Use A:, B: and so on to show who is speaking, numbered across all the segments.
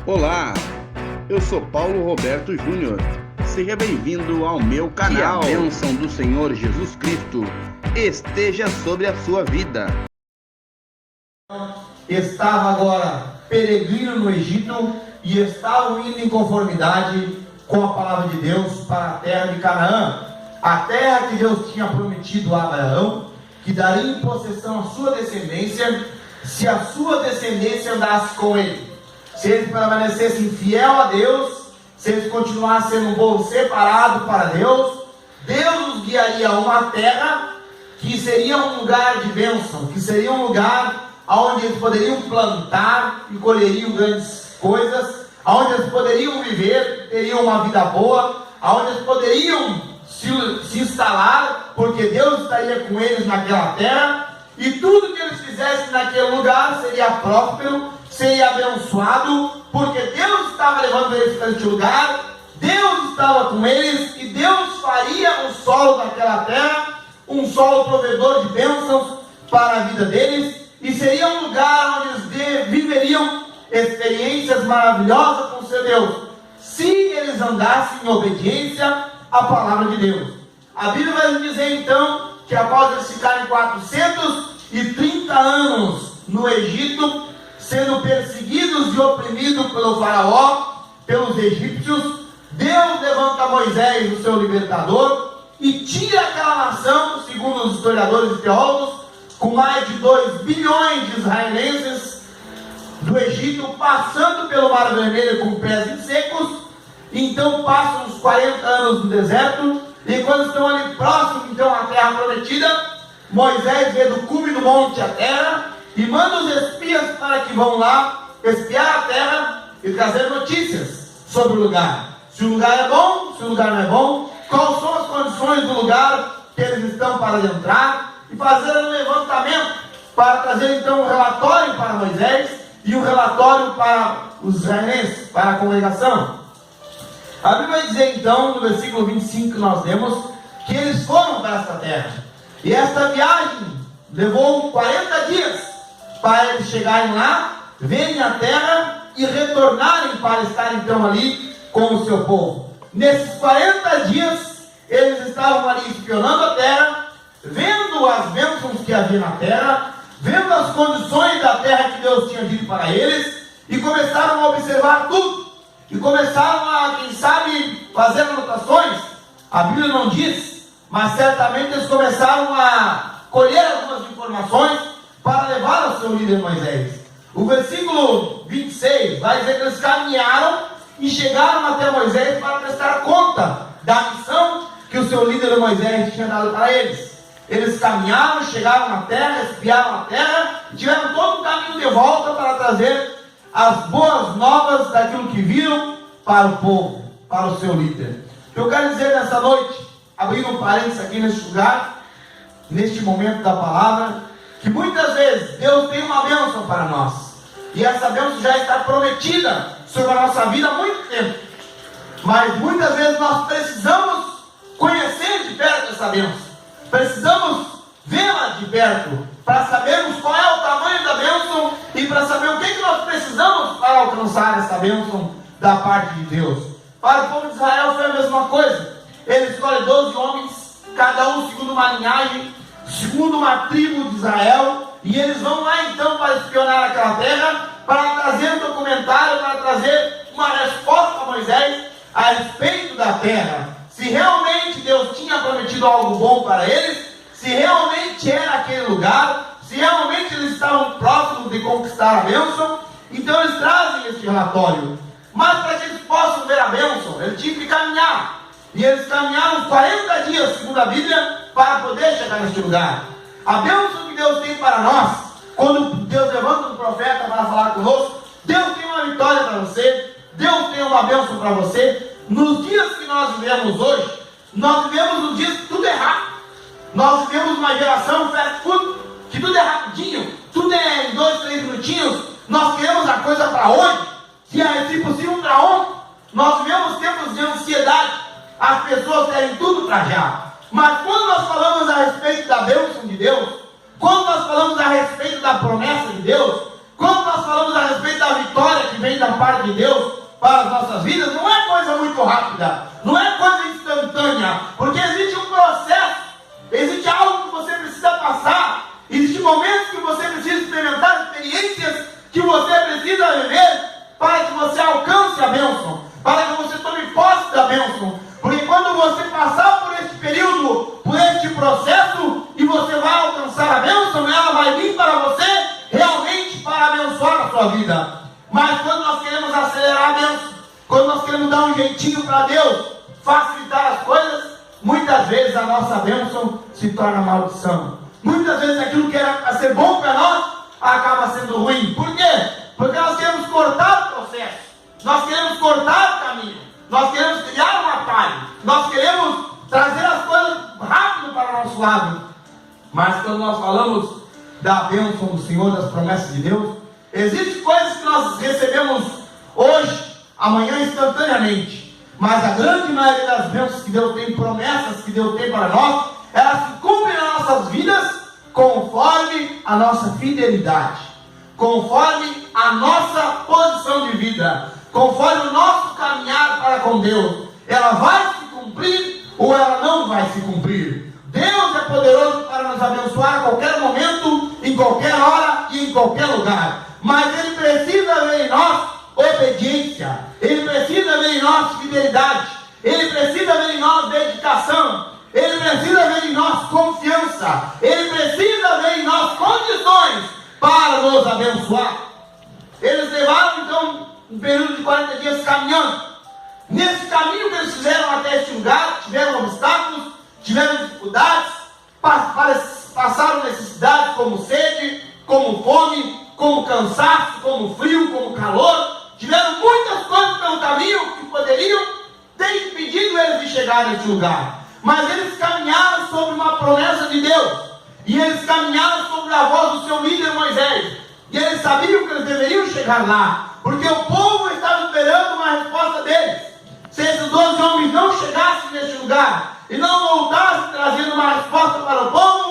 A: Olá, eu sou Paulo Roberto Júnior. Seja bem-vindo ao meu canal. Que a bênção do Senhor Jesus Cristo esteja sobre a sua vida.
B: Estava agora peregrino no Egito e estavam indo em conformidade com a palavra de Deus para a terra de Canaã, a terra que Deus tinha prometido a Abraão, que daria em possessão a sua descendência, se a sua descendência andasse com ele. Se eles permanecessem fiel a Deus, se eles continuassem sendo um povo separado para Deus, Deus os guiaria a uma terra que seria um lugar de bênção, que seria um lugar onde eles poderiam plantar e colheriam grandes coisas, onde eles poderiam viver, teriam uma vida boa, onde eles poderiam se instalar, porque Deus estaria com eles naquela terra, e tudo que eles fizessem naquele lugar seria próspero, seria abençoado, porque Deus estava levando eles para este lugar, Deus estava com eles, e Deus faria o solo daquela terra um solo provedor de bênçãos para a vida deles, e seria um lugar onde eles viveriam experiências maravilhosas com o seu Deus, se eles andassem em obediência à palavra de Deus. A Bíblia vai nos dizer então que após eles ficarem 430 anos no Egito, sendo perseguidos e oprimidos pelo faraó, pelos egípcios, Deus levanta Moisés, o seu libertador, e tira aquela nação, segundo os historiadores e teólogos, com mais de 2 bilhões de israelenses do Egito, passando pelo Mar Vermelho com pés secos. Então passam uns 40 anos no deserto, e quando estão ali próximos então à terra prometida, Moisés vê do cume do monte a terra, e manda os espias para que vão lá espiar a terra e trazer notícias sobre o lugar. Se o lugar é bom, se o lugar não é bom, quais são as condições do lugar que eles estão para entrar, e fazer um levantamento para trazer então um relatório para Moisés e um relatório para os israelenses, para a congregação. A Bíblia vai dizer então, no versículo 25 que nós lemos, que eles foram para esta terra, e esta viagem levou 40 dias para eles chegarem lá, verem a terra e retornarem para estar então ali com o seu povo. Nesses 40 dias, eles estavam ali espionando a terra, vendo as bênçãos que havia na terra, vendo as condições da terra que Deus tinha dito para eles, e começaram a observar tudo, e começaram a, quem sabe, fazer anotações. A Bíblia não diz, mas certamente eles começaram a colher algumas informações para levar ao seu líder Moisés. O versículo 26 vai dizer que eles caminharam e chegaram até Moisés para prestar conta da missão que o seu líder Moisés tinha dado para eles. Eles caminharam, chegaram na terra, espiaram a terra, tiveram todo o caminho de volta para trazer as boas novas daquilo que viram para o povo, para o seu líder. Eu quero dizer nessa noite, abrindo um parênteses aqui neste lugar, neste momento da palavra, que muitas vezes Deus tem uma bênção para nós, e essa bênção já está prometida sobre a nossa vida há muito tempo, mas muitas vezes nós precisamos conhecer de perto essa bênção, precisamos vê-la de perto, para sabermos qual é o tamanho da bênção, e para saber o que nós precisamos para alcançar essa bênção da parte de Deus. Para o povo de Israel foi a mesma coisa. Ele escolhe 12 homens, cada um segundo uma linhagem, segundo uma tribo de Israel, e eles vão lá então para espionar aquela terra, para trazer um documentário, para trazer uma resposta a Moisés a respeito da terra, se realmente Deus tinha prometido algo bom para eles, se realmente era aquele lugar, se realmente eles estavam próximos de conquistar a bênção. Então eles trazem esse relatório, mas para que eles possam ver a bênção, eles tinham que caminhar, e eles caminharam 40 dias, segundo a Bíblia, para poder chegar neste lugar. A bênção que Deus tem para nós, quando Deus levanta um profeta para falar conosco, Deus tem uma vitória para você, Deus tem uma bênção para você. Nos dias que nós vivemos hoje, nós vivemos nos dias que tudo é rápido. Nós vivemos uma geração fast food, que tudo é rapidinho, tudo é em 2, 3 minutinhos. Nós queremos a coisa para hoje, se possível para ontem. Nós vivemos tempos de ansiedade, as pessoas querem tudo para já. Mas quando nós falamos a respeito da bênção de Deus, quando nós falamos a respeito da promessa de Deus, Quando nós falamos a respeito da vitória que vem da parte de Deus para as nossas vidas, não é coisa muito rápida, não é coisa instantânea, porque existe um processo, existe algo que você precisa passar, existem momentos que você precisa experimentar, experiências que você precisa viver para que você alcance a bênção, para que você tome posse da bênção. Porque quando você passar por este período, por este processo, e você vai alcançar a bênção, ela vai vir para você realmente para abençoar a sua vida. Mas quando nós queremos acelerar a bênção, quando nós queremos dar um jeitinho para Deus, facilitar as coisas, muitas vezes a nossa bênção se torna maldição. Muitas vezes aquilo que era para ser bom para nós, acaba sendo ruim. Por quê? Porque nós queremos cortar o processo, nós queremos cortar o caminho, nós queremos criar um atalho, nós queremos trazer as coisas rápido para o nosso lado. Mas quando nós falamos da bênção do Senhor, das promessas de Deus, existem coisas que nós recebemos hoje, amanhã instantaneamente, mas a grande maioria das bênçãos que Deus tem, promessas que Deus tem para nós, elas se cumprem nas nossas vidas conforme a nossa fidelidade, conforme a nossa posição de vida, conforme o nosso caminhar para com Deus. Ela vai se cumprir ou ela não vai se cumprir. Deus é poderoso para nos abençoar a qualquer momento, em qualquer hora e em qualquer lugar. Mas Ele precisa ver em nós obediência. Ele precisa ver em nós fidelidade. Ele precisa ver em nós dedicação. Ele precisa ver em nós confiança. Ele precisa ver em nós condições para nos abençoar. Eles levaram então um período de 40 dias caminhando. Nesse caminho que eles fizeram até este lugar, tiveram obstáculos, tiveram dificuldades, passaram necessidades como sede, como fome, como cansaço, como frio, como calor. Tiveram muitas coisas pelo caminho que poderiam ter impedido eles de chegar neste lugar. Mas eles caminharam sobre uma promessa de Deus. E eles caminharam sobre a voz do seu líder Moisés. E eles sabiam que eles deveriam chegar lá, porque o povo estava esperando uma resposta deles. Se esses 12 homens não chegassem neste lugar e não voltassem trazendo uma resposta para o povo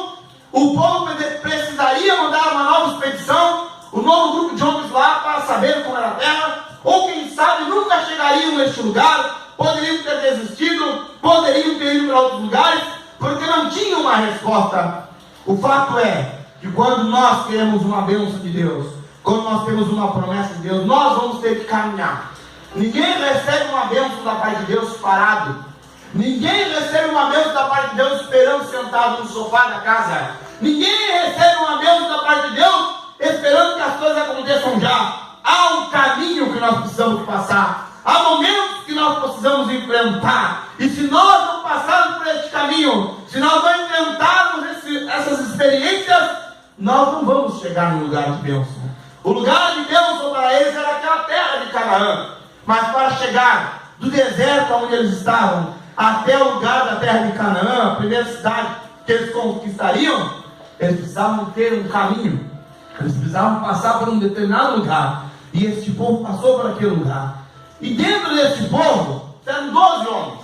B: precisaria mandar uma nova expedição, um novo grupo de homens lá para saber como era a terra, ou quem sabe nunca chegariam neste lugar, poderiam ter desistido, poderiam ter ido para outros lugares, porque não tinham uma resposta. O fato é que quando nós queremos uma bênção de Deus, quando nós temos uma promessa de Deus, nós vamos ter que caminhar. Ninguém recebe uma bênção da parte de Deus parado. Ninguém recebe uma bênção da parte de Deus esperando sentado no sofá da casa. Ninguém recebe uma bênção da parte de Deus esperando que as coisas aconteçam já. Há um caminho que nós precisamos passar. Há momentos que nós precisamos enfrentar. E se nós não passarmos por este caminho, se nós não enfrentarmos essas experiências, nós não vamos chegar no lugar de bênção. O lugar de bênção para eles era aquela terra de Canaã. Mas para chegar do deserto onde eles estavam até o lugar da terra de Canaã, a primeira cidade que eles conquistariam, eles precisavam ter um caminho. Eles precisavam passar por um determinado lugar. E este povo passou por aquele lugar. E dentro deste povo, eram 12 homens.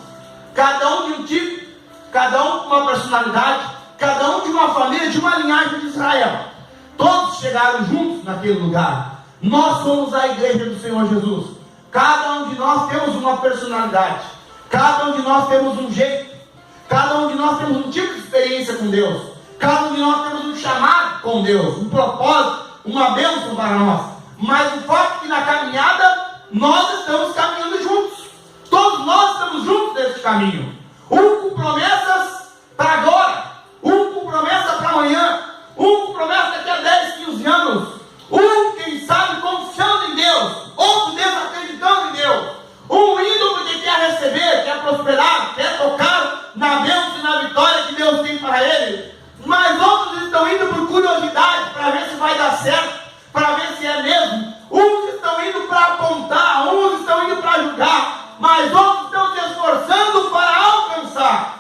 B: Cada um de um tipo, cada um com uma personalidade, cada um de uma família, de uma linhagem de Israel. Todos chegaram juntos naquele lugar. Nós somos a igreja do Senhor Jesus. Cada um de nós temos uma personalidade. Cada um de nós temos um jeito. Cada um de nós temos um tipo de experiência com Deus. Cada um de nós temos um chamado com Deus, um propósito, uma bênção para nós. Mas o fato é que na caminhada nós estamos caminhando juntos. Todos nós estamos juntos nesse caminho. Um com promessas para agora, um com promessa para amanhã, um com promessa daqui a 10, 15 anos, um, quem sabe, confiando em Deus, outro desacreditando em Deus, um indo porque quer receber, quer prosperar, quer tocar na bênção e na vitória que Deus tem para ele, mas outros estão indo por curiosidade, para ver se vai dar certo, para ver se é mesmo. Uns estão indo para apontar, uns estão indo para julgar, mas outros estão se esforçando para alcançar.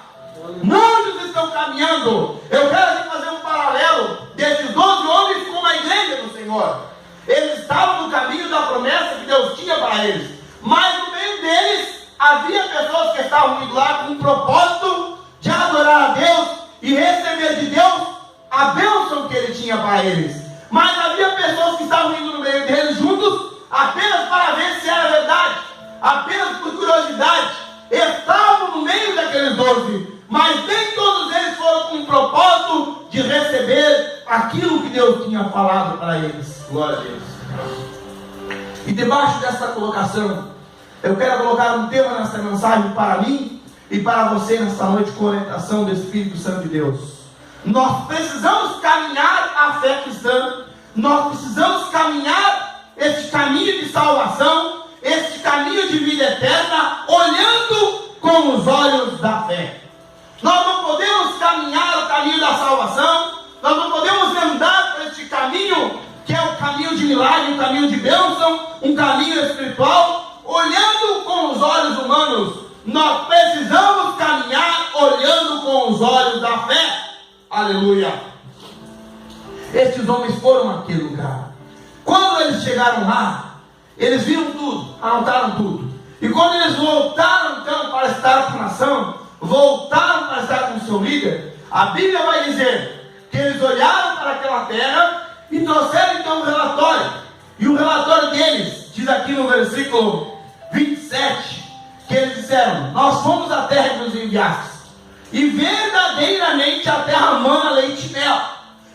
B: Muitos estão caminhando. Eu quero aqui fazer um paralelo desses 12 homens com a igreja do Senhor. Eles estavam no caminho da promessa que Deus tinha para eles, mas no meio deles havia pessoas que estavam indo lá com um propósito de adorar a Deus e receber de Deus a bênção que Ele tinha para eles. Mas havia pessoas que estavam indo no meio deles juntos apenas para ver se era verdade, apenas por curiosidade. Estavam no meio daqueles 12, mas nem todos eles foram com o propósito de receber aquilo que Deus tinha falado para eles. Glória a Deus. E debaixo dessa colocação, eu quero colocar um tema nessa mensagem para mim e para você nessa noite, com orientação do Espírito Santo de Deus. Nós precisamos caminhar a fé cristã, nós precisamos caminhar este caminho de salvação, este caminho de vida eterna, olhando com os olhos da fé. Nós não podemos caminhar o caminho da salvação, nós não podemos andar por este caminho, que é o caminho de milagre, um caminho de bênção, um caminho espiritual, olhando com os olhos humanos. Nós precisamos caminhar olhando com os olhos da fé. Aleluia. Estes homens foram àquele lugar. Quando eles chegaram lá, eles viram tudo, anotaram tudo. E quando eles voltaram então para estar com a nação, voltaram para estar com o seu líder, a Bíblia vai dizer que eles olharam para aquela terra e trouxeram então um relatório. E o relatório deles diz aqui no versículo 27, que eles disseram: nós fomos à terra que nos enviaste, e verdadeiramente a terra mana leite e mel.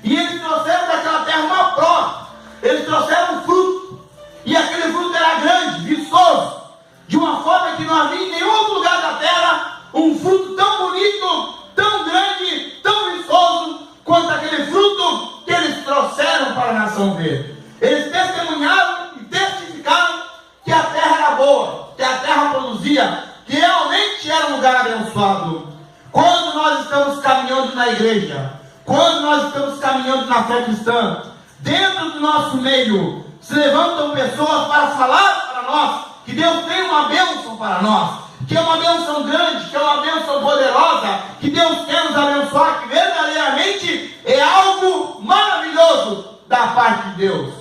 B: E eles trouxeram daquela terra uma prova. Eles trouxeram um fruto, e aquele fruto era grande, viçoso, de uma forma que não havia em nenhum outro lugar da terra um fruto tão bonito, tão grande, tão viçoso quanto aquele fruto que eles trouxeram para a nação ver. Eles testemunharam e testificaram que a terra era boa, que a terra produzia, que realmente era um lugar abençoado. Quando nós estamos caminhando na igreja, quando nós estamos caminhando na fé cristã, dentro do nosso meio se levantam pessoas para falar para nós que Deus tem uma bênção para nós, que é uma bênção grande, que é uma bênção poderosa, que Deus quer nos abençoar, que verdadeiramente é algo maravilhoso da parte de Deus.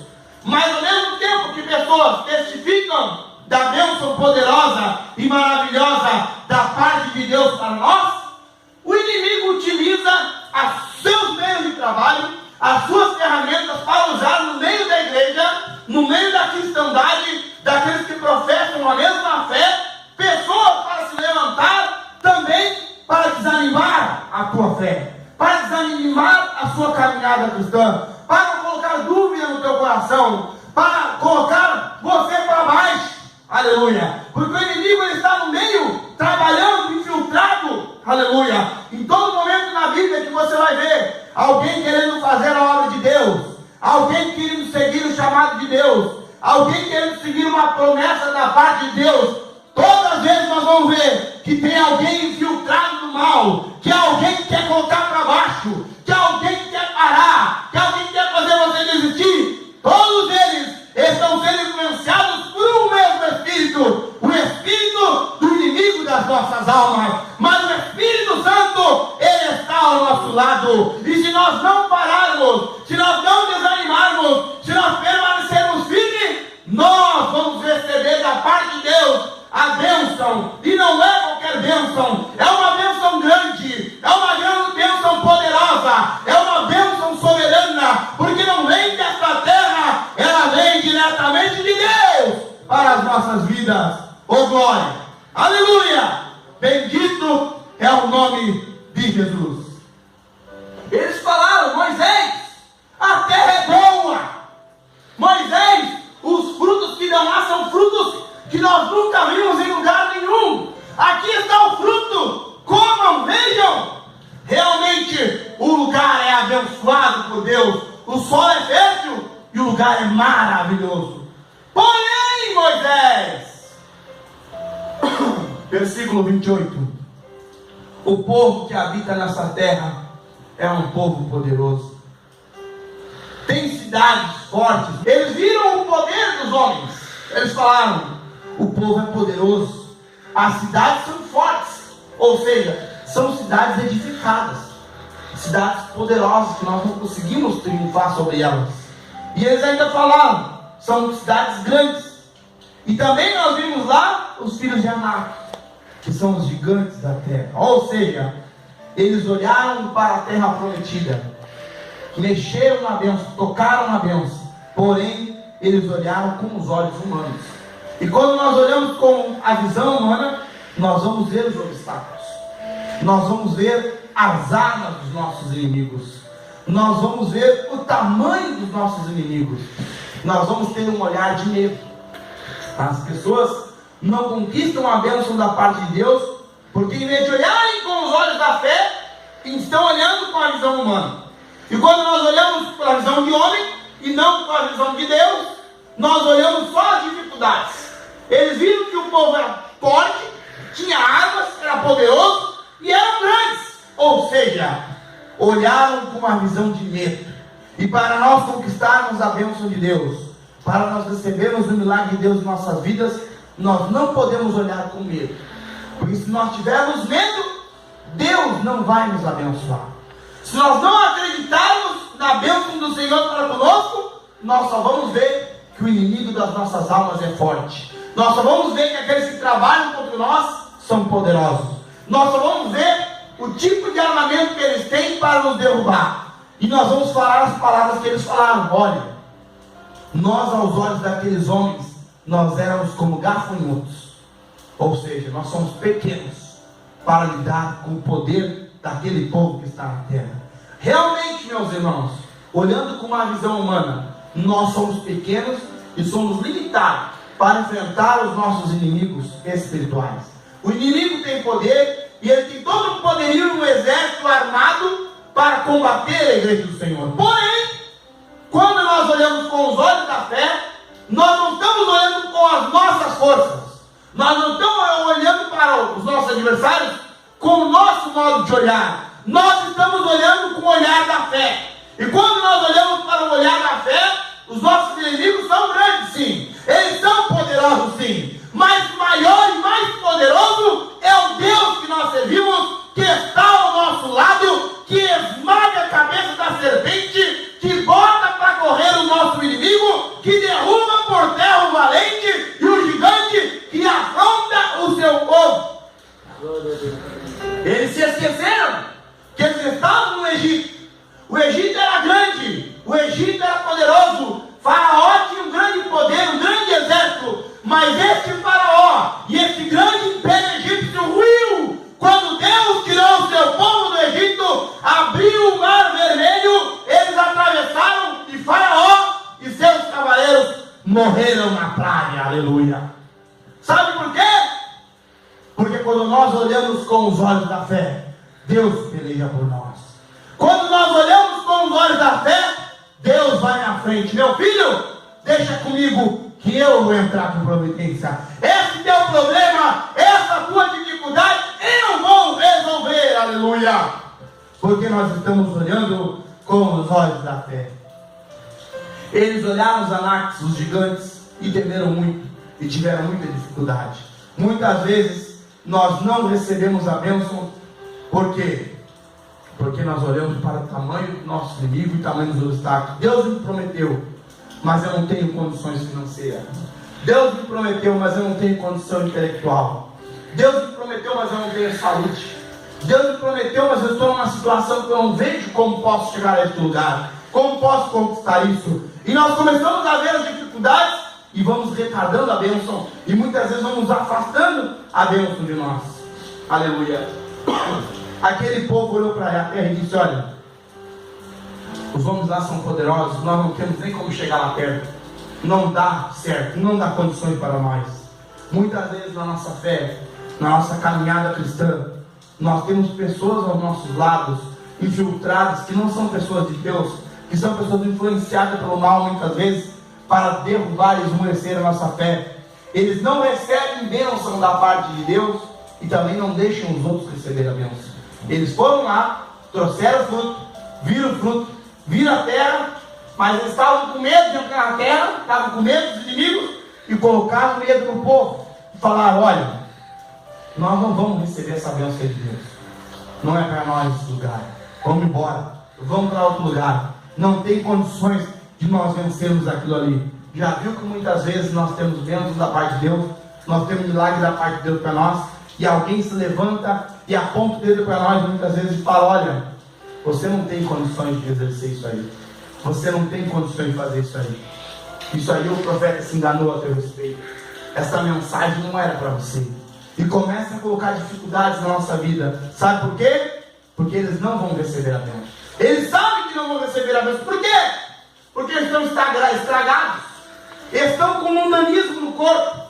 B: Mas ao mesmo tempo que pessoas testificam da bênção poderosa e maravilhosa da parte de Deus para nós, o inimigo utiliza os seus meios de trabalho, as suas ferramentas para usar no meio da igreja, no meio da cristandade, daqueles que professam a mesma fé, pessoas para se levantar também para desanimar a tua fé, para desanimar a sua caminhada cristã, para colocar dúvida no teu coração, para colocar você para baixo. Aleluia. Porque o inimigo ele está no meio, trabalhando, infiltrado. Aleluia. Em todo momento na Bíblia que você vai ver alguém querendo fazer a obra de Deus, alguém querendo seguir o chamado de Deus, alguém querendo seguir uma promessa da parte de Deus, todas as vezes nós vamos ver que tem alguém infiltrado no mal, que alguém quer colocar para baixo, que alguém quer parar, que alguém quer fazer você desistir. Todos eles estão sendo influenciados por um mesmo Espírito, o Espírito do inimigo das nossas almas. Mas o Espírito Santo, ele está ao nosso lado. E se nós não pararmos, se nós não desanimarmos, se nós permanecermos firmes, nós vamos receber da parte de Deus a bênção. E não é qualquer bênção, é uma bênção grande, é uma grande bênção poderosa, é uma bênção soberana, porque não vem desta terra, ela vem diretamente de Deus para as nossas vidas. Oh glória, aleluia, bendito é o nome de Jesus. Eles falaram: Moisés, a terra é boa. Moisés, os frutos que dão lá são frutos que nós nunca vimos em lugar nenhum. Aqui está o fruto, comam, vejam. Realmente o lugar é abençoado por Deus, o solo é fértil e o lugar é maravilhoso. Porém, Moisés, versículo 28, o povo que habita nessa terra é um povo poderoso, tem cidades fortes. Eles viram o poder dos homens, eles falaram: o povo é poderoso, as cidades são fortes, ou seja, são cidades edificadas, cidades poderosas que nós não conseguimos triunfar sobre elas. E eles ainda falaram: são cidades grandes. E também nós vimos lá os filhos de Anak, que são os gigantes da terra. Ou seja, eles olharam para a terra prometida mexeram na bênção, tocaram na bênção, porém eles olharam com os olhos humanos. E quando nós olhamos com a visão humana, nós vamos ver os obstáculos, nós vamos ver as armas dos nossos inimigos, nós vamos ver o tamanho dos nossos inimigos, nós vamos ter um olhar de medo. As pessoas não conquistam a bênção da parte de Deus, porque em vez de olharem com os olhos da fé, estão olhando com a visão humana. E quando nós olhamos com a visão de homem e não com a visão de Deus, nós olhamos só as dificuldades. Eles viram que o povo era forte, tinha armas, era poderoso e eram grandes. Ou seja, olharam com uma visão de medo. E para nós conquistarmos a bênção de Deus, para nós recebermos o milagre de Deus em nossas vidas, nós não podemos olhar com medo. Porque se nós tivermos medo, Deus não vai nos abençoar. Se nós não acreditarmos na bênção do Senhor para conosco, nós só vamos ver que o inimigo das nossas almas é forte. Nós só vamos ver que aqueles que trabalham contra nós são poderosos. Nós só vamos ver o tipo de armamento que eles têm para nos derrubar. E nós vamos falar as palavras que eles falaram. Olha, nós aos olhos daqueles homens, nós éramos como gafanhotos. Ou seja, nós somos pequenos para lidar com o poder daquele povo que está na terra. Realmente, meus irmãos, olhando com uma visão humana, nós somos pequenos e somos limitados para enfrentar os nossos inimigos espirituais. O inimigo tem poder e ele tem todo o poderio no exército armado para combater a igreja do Senhor. Porém, quando nós olhamos com os olhos da fé, nós não estamos olhando com as nossas forças. Nós não estamos olhando para os nossos adversários com o nosso modo de olhar. Nós estamos olhando com o olhar da fé. E quando nós olhamos para o olhar da fé, os nossos inimigos são grandes, sim. Eles são poderosos, sim. Mas maior e mais poderoso é o Deus que nós servimos, que está ao nosso lado, que esmaga a cabeça da serpente, que bota para correr o nosso inimigo, que derruba por terra o valente e o gigante, que afronta o seu povo. Eles se esqueceram que eles estavam no Egito. O Egito era grande, o Egito era poderoso, Faraó tinha um grande poder, um grande exército, mas este Faraó e este grande império egípcio ruiu quando Deus tirou o seu povo do Egito, abriu o mar vermelho, eles atravessaram e Faraó e seus cavaleiros morreram na praia, aleluia. Sabe por quê? Porque quando nós olhamos com os olhos da fé, Deus peleja por nós. Quando nós olhamos com os olhos da fé, Deus vai na frente. Meu filho, deixa comigo que eu vou entrar com providência. Esse teu problema, essa tua dificuldade, eu vou resolver, aleluia. Porque nós estamos olhando com os olhos da fé. Eles olharam os anaques, os gigantes, e temeram muito, e tiveram muita dificuldade. Muitas vezes, nós não recebemos a bênção, por quê? Porque nós olhamos para o tamanho do nosso inimigo e o tamanho dos obstáculos. Deus me prometeu, mas eu não tenho condições financeiras. Deus me prometeu, mas eu não tenho condição intelectual. Deus me prometeu, mas eu não tenho saúde. Deus me prometeu, mas eu estou numa situação que eu não vejo como posso chegar a este lugar. Como posso conquistar isso? E nós começamos a ver as dificuldades e vamos retardando a bênção. E muitas vezes vamos afastando a bênção de nós. Aleluia. Aquele povo olhou para a terra e disse: olha, os homens lá são poderosos, nós não temos nem como chegar lá perto. Não dá certo, não dá condições para nós. Muitas vezes na nossa fé, na nossa caminhada cristã, nós temos pessoas aos nossos lados, infiltradas, que não são pessoas de Deus, que são pessoas influenciadas pelo mal muitas vezes, para derrubar e esmorecer a nossa fé. Eles não recebem bênção da parte de Deus e também não deixam os outros receber a bênção. Eles foram lá, trouxeram o fruto, viram a terra, mas eles estavam com medo de entrar na terra, estavam com medo dos inimigos e colocaram medo no povo. E falaram: olha, nós não vamos receber essa bênção de Deus, não é para nós esse lugar, vamos embora, vamos para outro lugar, não tem condições de nós vencermos aquilo ali. Já viu que muitas vezes nós temos bênçãos da parte de Deus, nós temos milagre da parte de Deus para nós, e alguém se levanta e aponta o dedo para nós muitas vezes e fala: olha, Você não tem condições de exercer isso aí. Você não tem condições de fazer isso aí. Isso aí o profeta se enganou a teu respeito. Essa mensagem não era para você. E começa a colocar dificuldades na nossa vida. Sabe por quê? Porque eles não vão receber a bênção. Eles sabem que não vão receber a bênção. Por quê? Porque eles estão estragados. Estão com mundanismo no corpo.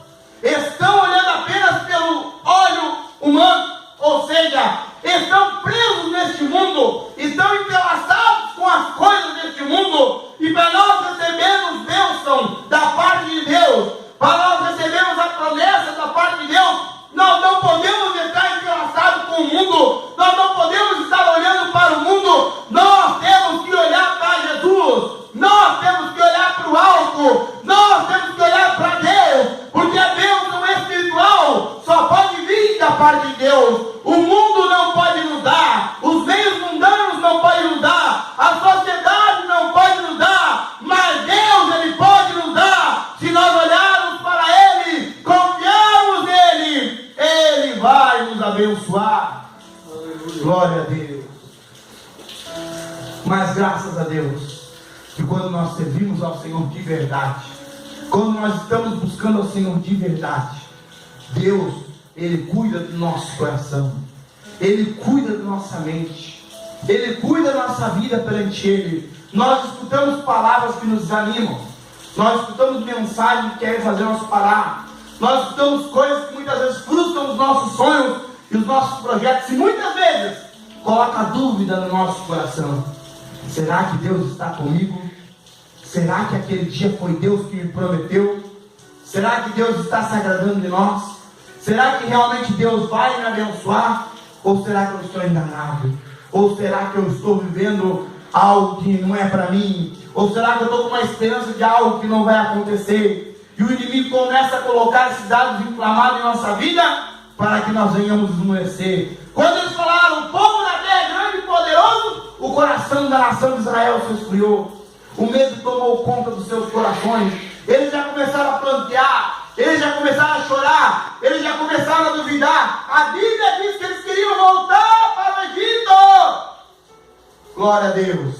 B: Estão olhando apenas pelo olho humano. Ou seja, estão presos neste mundo. Estão entrelaçados com as coisas deste mundo. E para nós recebermos bênção da parte de Deus, para nós recebermos a promessa da parte de Deus, nós não podemos estar entrelaçados com o mundo. Nós não podemos estar olhando para o mundo. Nós temos que olhar para Jesus. Nós temos que olhar para o alto. Nós temos que olhar para Deus. Porque a bênção espiritual só pode vir da parte de Deus. O mundo não pode nos dar. Os meios mundanos não podem nos dar. A sociedade não pode nos dar. Mas Deus, Ele pode nos dar. Se nós olharmos para Ele, confiarmos nele, Ele vai nos abençoar. Glória a Deus. Mas graças a Deus, que quando nós servimos ao Senhor de verdade, quando nós estamos buscando ao Senhor de verdade, Deus, Ele cuida do nosso coração, Ele cuida da nossa mente, Ele cuida da nossa vida perante Ele. Nós escutamos palavras que nos desanimam, nós escutamos mensagens que querem fazer nós parar, nós escutamos coisas que muitas vezes frustram os nossos sonhos e os nossos projetos, e muitas vezes coloca dúvida no nosso coração. Será que Deus está comigo? Será que aquele dia foi Deus que me prometeu? Será que Deus está se agradando de nós? Será que realmente Deus vai me abençoar? Ou será que eu estou enganado? Ou será que eu estou vivendo algo que não é para mim? Ou será que eu estou com uma esperança de algo que não vai acontecer? E o inimigo começa a colocar esses dados inflamados em nossa vida para que nós venhamos esmorecer. Quando eles falaram, o povo da terra é grande e poderoso, o coração da nação de Israel se esfriou. O medo tomou conta dos seus corações. Eles já começaram a plantear, eles já começaram a chorar, eles já começaram a duvidar. A Bíblia diz que eles queriam voltar para o Egito. Glória a Deus.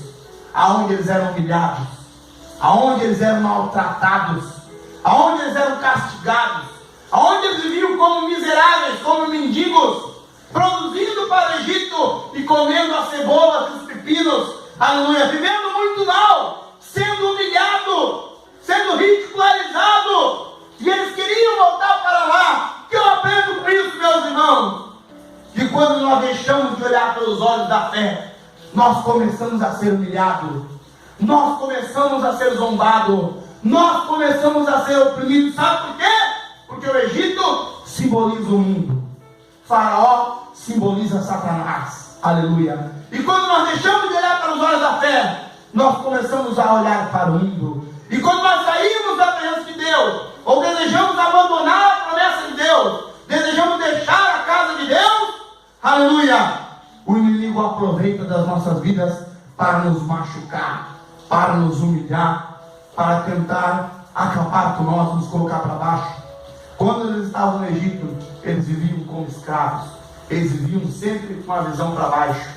B: Aonde eles eram humilhados, aonde eles eram maltratados, aonde eles eram castigados, aonde eles viviam como miseráveis, como mendigos, produzindo para o Egito e comendo as cebolas e os pepinos, aleluia, vivendo muito mal, sendo humilhado, sendo ridicularizado, e eles queriam voltar para lá. O que eu aprendo com isso, meus irmãos? Que quando nós deixamos de olhar pelos olhos da fé, nós começamos a ser humilhados, nós começamos a ser zombados, nós começamos a ser oprimidos. Sabe por quê? Porque o Egito simboliza o mundo, Faraó simboliza Satanás, aleluia. E quando nós deixamos de olhar para os olhos da fé, nós começamos a olhar para o mundo. E quando nós saímos da presença de Deus, ou desejamos abandonar a promessa de Deus, desejamos deixar a casa de Deus, aleluia, o inimigo aproveita das nossas vidas para nos machucar, para nos humilhar, para tentar acabar com nós, nos colocar para baixo. Quando eles estavam no Egito, eles viviam como escravos, eles viviam sempre com a visão para baixo.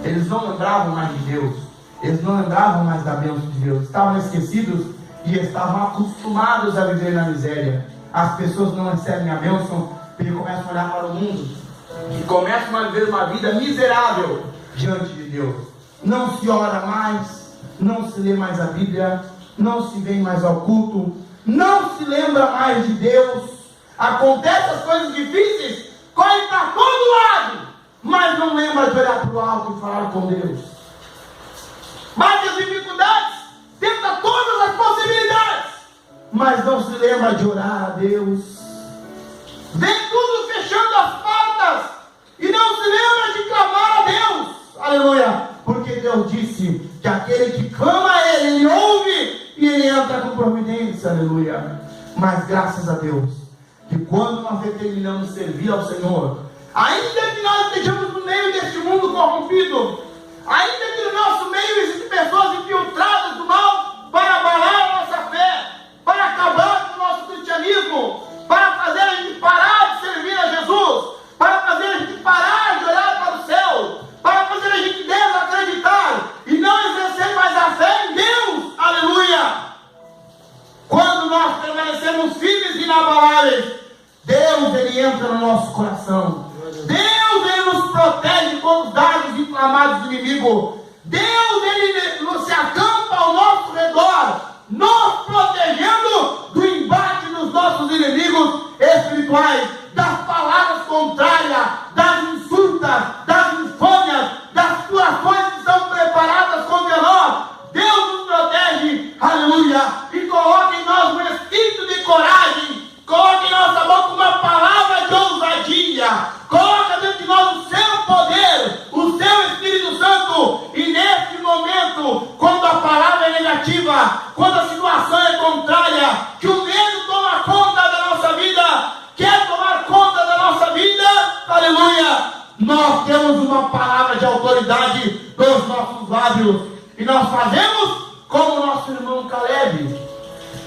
B: Eles não lembravam mais de Deus, eles não lembravam mais da bênção de Deus, estavam esquecidos e estavam acostumados a viver na miséria. As pessoas não recebem a bênção porque começam a olhar para o mundo e começam a viver uma vida miserável diante de Deus. Não se ora mais, não se lê mais a Bíblia, não se vem mais ao culto, não se lembra mais de Deus. Acontecem as coisas difíceis, corre para todo lado, mas não lembra de olhar para o alto e falar com Deus. Bate as dificuldades, tenta todas as possibilidades, mas não se lembra de orar a Deus. Vê tudo fechando as portas e não se lembra de clamar a Deus, aleluia, porque Deus disse que aquele que clama a Ele, Ele ouve e Ele entra com providência, aleluia. Mas graças a Deus, que quando nós determinamos servir ao Senhor, ainda que nós estejamos no meio deste mundo corrompido, ainda que no nosso meio existem pessoas infiltradas do mal para abalar a nossa fé, para acabar com o nosso cristianismo, para fazer a gente parar de servir a Jesus, para fazer a gente parar de olhar para o céu, para fazer a gente desacreditar Deus, Ele entra no nosso coração. Deus, Ele nos protege contra os dardos inflamados do inimigo. Deus, Ele se acampa ao nosso redor, nos protegendo do embate dos nossos inimigos espirituais, das palavras contrárias, das insultas, das infâmias, das situações que são preparadas contra nós. Deus nos protege, aleluia, e coloca em nós um espírito de coragem, coloca em nossa boca uma palavra de ousadia, coloca dentro de nós o seu poder, o seu Espírito Santo, e nesse momento, quando a palavra é negativa, quando a situação é contrária, que o medo toma conta da nossa vida, quer tomar conta da nossa vida, aleluia, nós temos uma palavra de autoridade dos nossos lábios, e nós fazemos como o nosso irmão Caleb.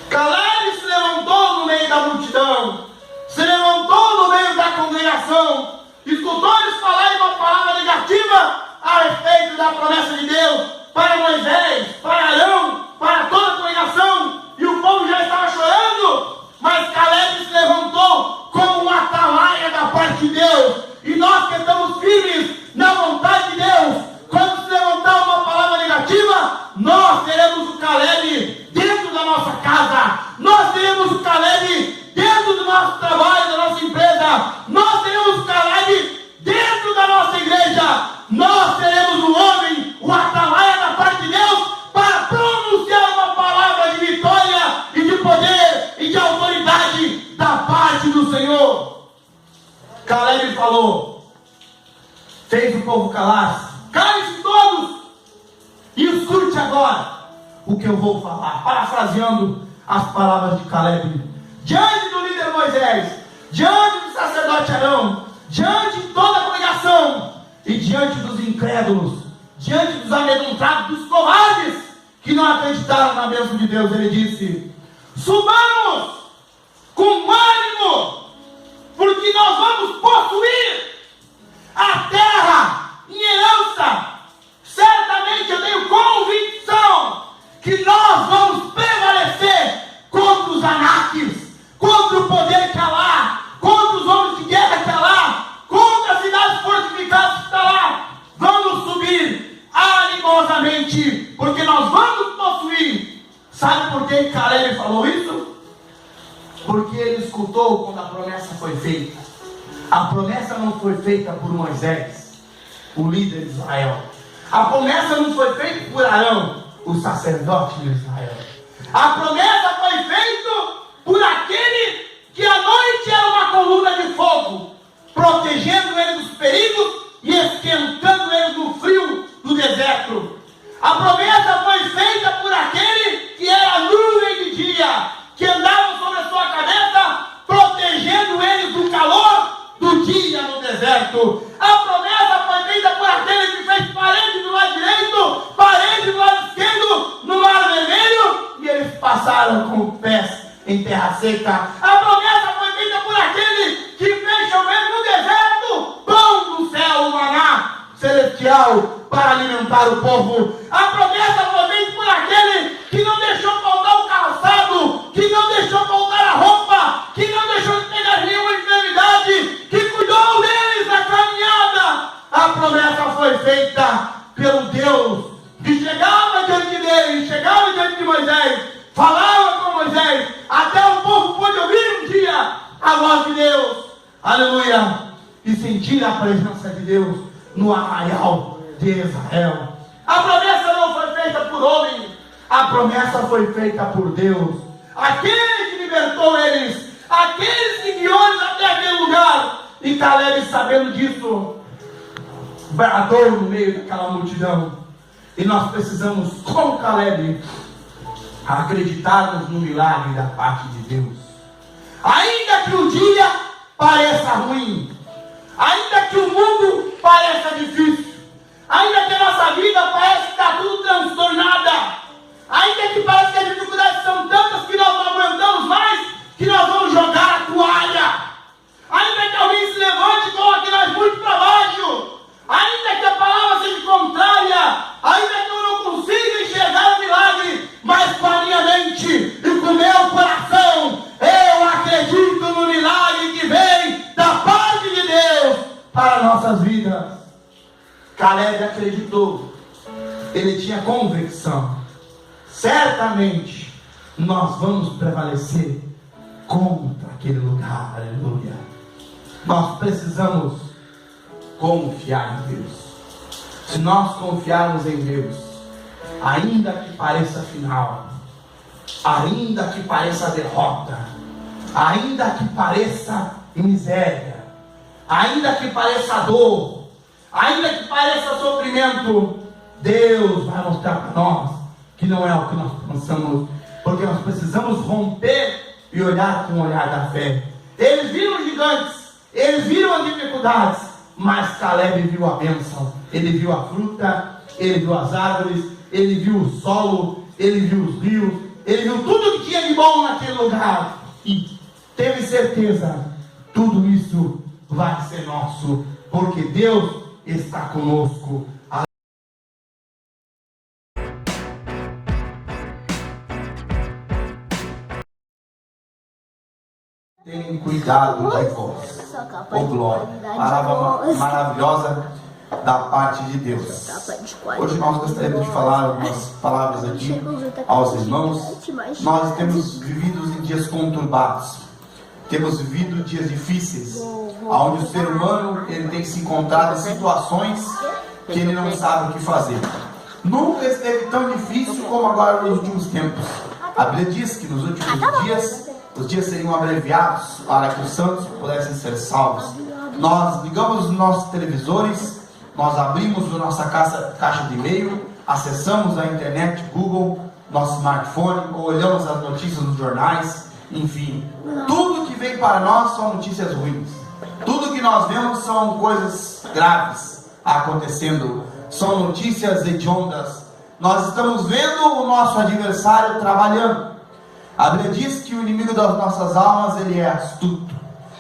B: Caleb se levantou no meio da multidão, se levantou no meio da congregação, escutou eles falarem uma palavra negativa a respeito da promessa de Deus para Moisés, para Arão, para toda a congregação, e o povo já estava chorando, mas Caleb se levantou como um atalaia da parte de Deus, e nós que estamos firmes na vontade de Deus, quando se levantar uma palavra negativa, nós teremos o Caleb dentro da nossa casa, nós teremos o Caleb dentro do nosso trabalho, da nossa empresa, nós teremos o Caleb dentro da nossa igreja, nós teremos o homem, o atalaia da parte de Deus, para pronunciar uma palavra de vitória e de poder e de autoridade da parte do Senhor. Caleb falou, fez o povo calar-se, calem-se todos e escute agora o que eu vou falar, parafraseando as palavras de Caleb. Diante do líder Moisés, diante do sacerdote Arão, diante de toda a congregação e diante dos incrédulos, diante dos amedrontados, dos covardes que não acreditaram na bênção de Deus, ele disse: subamos com ânimo, porque nós vamos possuir a terra em herança. Certamente eu tenho convicção que nós vamos prevalecer contra os anaques, contra o poder que há lá, contra os homens de guerra que há lá, contra as cidades fortificadas que está lá. Vamos subir animosamente, porque nós vamos possuir. Sabe por que Caleb falou isso? Porque ele escutou quando a promessa foi feita. A promessa não foi feita por Moisés, o líder de Israel. A promessa não foi feita por Arão, o sacerdote de Israel. A promessa foi feita por aquele que à noite era uma coluna de fogo, protegendo ele dos perigos e esquentando ele do frio do deserto. A promessa foi feita por aquele que era nuvem de dia, que andava sobre a sua cabeça, protegendo ele do calor do dia no deserto. A promessa foi feita por aquele que fez parede do lado direito, parede do lado esquerdo, no mar vermelho, e eles passaram com os pés em terra seca. A promessa foi feita por aquele que fez chover no deserto pão do céu, o maná celestial, para alimentar o povo. A promessa foi feita por aquele que não deixou faltar o calçado, que não deixou faltar a roupa, que não deixou de pegar nenhuma enfermidade, que cuidou deles na caminhada. A promessa foi feita pelo Deus que chegava diante dele, chegava diante de Moisés, falava com Moisés, até o povo pôde ouvir um dia a voz de Deus, aleluia, e sentir a presença de Deus no arraial de Israel. A promessa não foi feita por homem, a promessa foi feita por Deus, aquele que libertou eles, aqueles que guiou eles até aquele lugar. E Caleb, sabendo disso, bradou no meio daquela multidão. E nós precisamos, como Caleb, acreditarmos no milagre da parte de Deus. Ainda que o dia pareça ruim, ainda que o mundo pareça difícil, ainda que a nossa vida pareça que está tudo transtornada, ainda que pareça que as dificuldades são tantas que nós não aguentamos mais, que nós vamos jogar a toalha, ainda que alguém se levante e coloque nós muito para baixo, ainda que a palavra seja contrária, ainda que eu não consiga enxergar o milagre, mas com a minha mente e com o meu coração, eu acredito no milagre que para nossas vidas. Caleb acreditou, ele tinha convicção, certamente nós vamos prevalecer contra aquele lugar, aleluia. Nós precisamos confiar em Deus. Se nós confiarmos em Deus, ainda que pareça final, ainda que pareça derrota, ainda que pareça miséria, ainda que pareça dor, ainda que pareça sofrimento, Deus vai mostrar para nós que não é o que nós pensamos, porque nós precisamos romper e olhar com o olhar da fé. Eles viram os gigantes, eles viram as dificuldades, mas Caleb viu a bênção. Ele viu a fruta, ele viu as árvores, ele viu o solo, ele viu os rios, ele viu tudo que tinha de bom naquele lugar e teve certeza, tudo isso vai ser nosso, porque Deus está conosco. Tenham cuidado de vós. Oh glória, palavra maravilhosa da parte de Deus. Hoje nós gostaríamos de falar algumas palavras aqui aos irmãos. Nós temos vivido em dias conturbados, temos vivido dias difíceis, onde o ser humano ele tem se encontrado em situações que ele não sabe o que fazer. Nunca esteve tão difícil como agora nos últimos tempos. A Bíblia diz que nos últimos dias os dias seriam abreviados para que os santos pudessem ser salvos. Nós ligamos os nossos televisores, nós abrimos a nossa caixa de e-mail, acessamos a internet, Google, nosso smartphone, ou olhamos as notícias nos jornais, enfim. Tudo que vem para nós são notícias ruins. Tudo que nós vemos são coisas graves acontecendo, são notícias hediondas. Nós estamos vendo o nosso adversário trabalhando. A Bíblia diz que o inimigo das nossas almas, ele é astuto.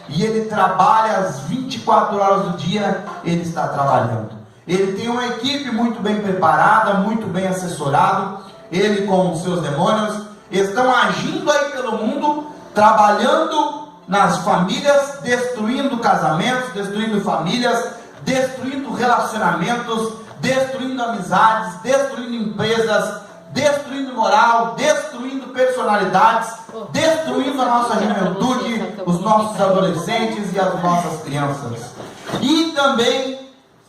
B: E ele trabalha as 24 horas do dia, ele está trabalhando. Ele tem uma equipe muito bem preparada, muito bem assessorado. Ele com os seus demônios estão agindo aí pelo mundo, trabalhando nas famílias, destruindo casamentos, destruindo famílias, destruindo relacionamentos, destruindo amizades, destruindo empresas, destruindo moral, destruindo personalidades, destruindo a nossa juventude, os nossos adolescentes e as nossas crianças. E também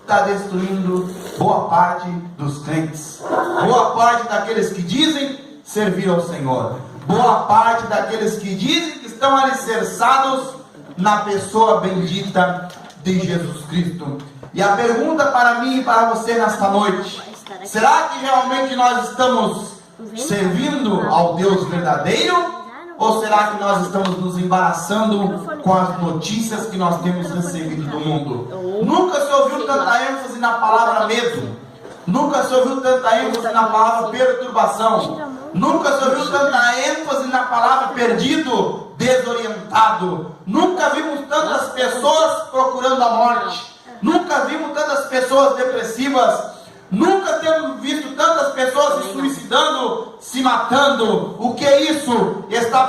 B: está destruindo boa parte dos crentes, boa parte daqueles que dizem servir ao Senhor, boa parte daqueles que dizem que estão alicerçados na pessoa bendita de Jesus Cristo. E a pergunta para mim e para você nesta noite: será que realmente nós estamos servindo ao Deus verdadeiro? Ou será que nós estamos nos embaraçando com as notícias que nós temos recebido do mundo? Nunca se ouviu tanta ênfase na palavra medo. Nunca se ouviu tanta ênfase na palavra perturbação. Nunca se ouviu tanta ênfase na palavra perdido, desorientado. Nunca vimos tantas pessoas procurando a morte. Nunca vimos tantas pessoas depressivas. Nunca temos visto tantas pessoas se suicidando, se matando. O que é isso? Está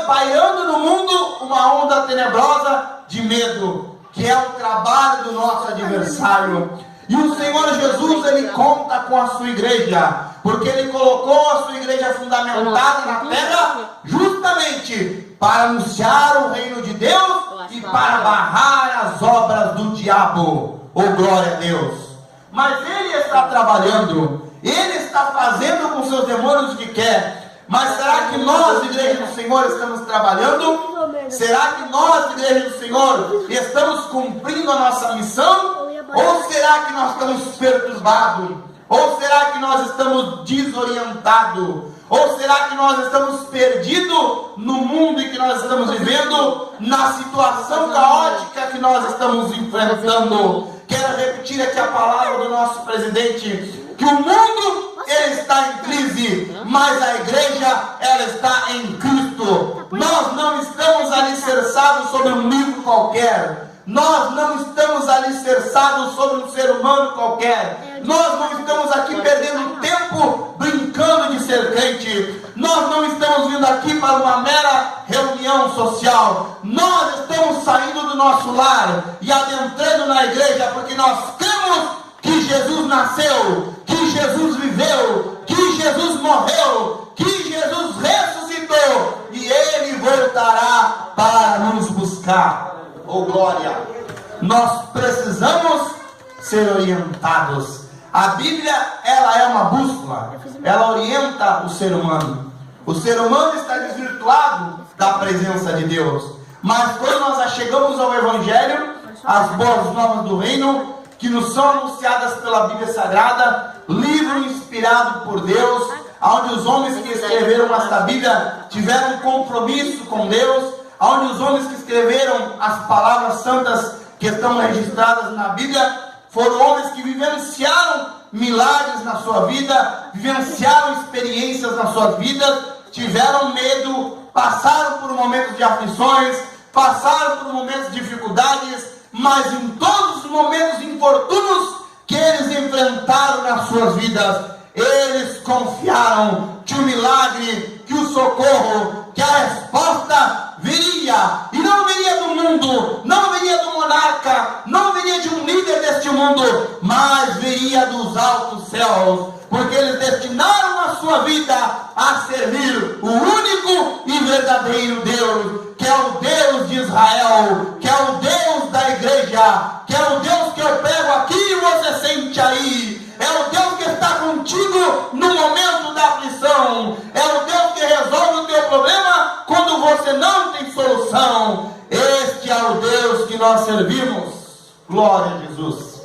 B: pairando no mundo uma onda tenebrosa de medo, que é o trabalho do nosso adversário. E o Senhor Jesus, Ele conta com a sua igreja, porque Ele colocou a sua igreja fundamentada na terra justamente para anunciar o reino de Deus e para barrar as obras do diabo. Oh, glória a Deus! Mas Ele está trabalhando, Ele está fazendo com seus demônios o que quer. Mas será que nós, igreja do Senhor, estamos trabalhando? Será que nós, igreja do Senhor, estamos cumprindo a nossa missão? Ou será que nós estamos perturbados? Ou será que nós estamos desorientados? Ou será que nós estamos perdidos no mundo em que nós estamos vivendo, na situação caótica que nós estamos enfrentando? Quero repetir aqui a palavra do nosso presidente, que o mundo ele está em crise, mas a igreja ela está em Cristo. Nós não estamos alicerçados sobre um livro qualquer. Nós não estamos alicerçados sobre um ser humano qualquer. Nós não estamos aqui perdendo tempo brincando de ser crente. Nós não estamos vindo aqui para uma mera reunião social. Nós estamos saindo do do nosso lar e adentrando na igreja, porque nós cremos que Jesus nasceu, que Jesus viveu, que Jesus morreu, que Jesus ressuscitou e Ele voltará para nos buscar. Oh glória! Nós precisamos ser orientados. A Bíblia, ela é uma bússola, ela orienta o ser humano. O ser humano está desvirtuado da presença de Deus. Mas quando nós achegamos ao Evangelho, as boas novas do reino, que nos são anunciadas pela Bíblia Sagrada, livro inspirado por Deus, onde os homens que escreveram esta Bíblia tiveram um compromisso com Deus, onde os homens que escreveram as palavras santas que estão registradas na Bíblia, foram homens que vivenciaram milagres na sua vida, vivenciaram experiências na sua vida, tiveram medo, passaram por momentos de aflições, passaram por momentos de dificuldades, mas em todos os momentos infortunos que eles enfrentaram nas suas vidas, eles confiaram que o milagre, que o socorro, que a resposta viria, e não viria do mundo, não viria do monarca, não viria de um líder deste mundo, mas viria dos altos céus, porque eles destinaram a sua vida a servir o único e verdadeiro Deus, que é o Deus de Israel, que é o Deus da igreja, que é o Deus que eu prego aqui e você sente aí, é o Deus que está contigo no momento da aflição, é o Deus que resolve o teu problema quando você não tem solução. Este é o Deus que nós servimos. Glória a Jesus.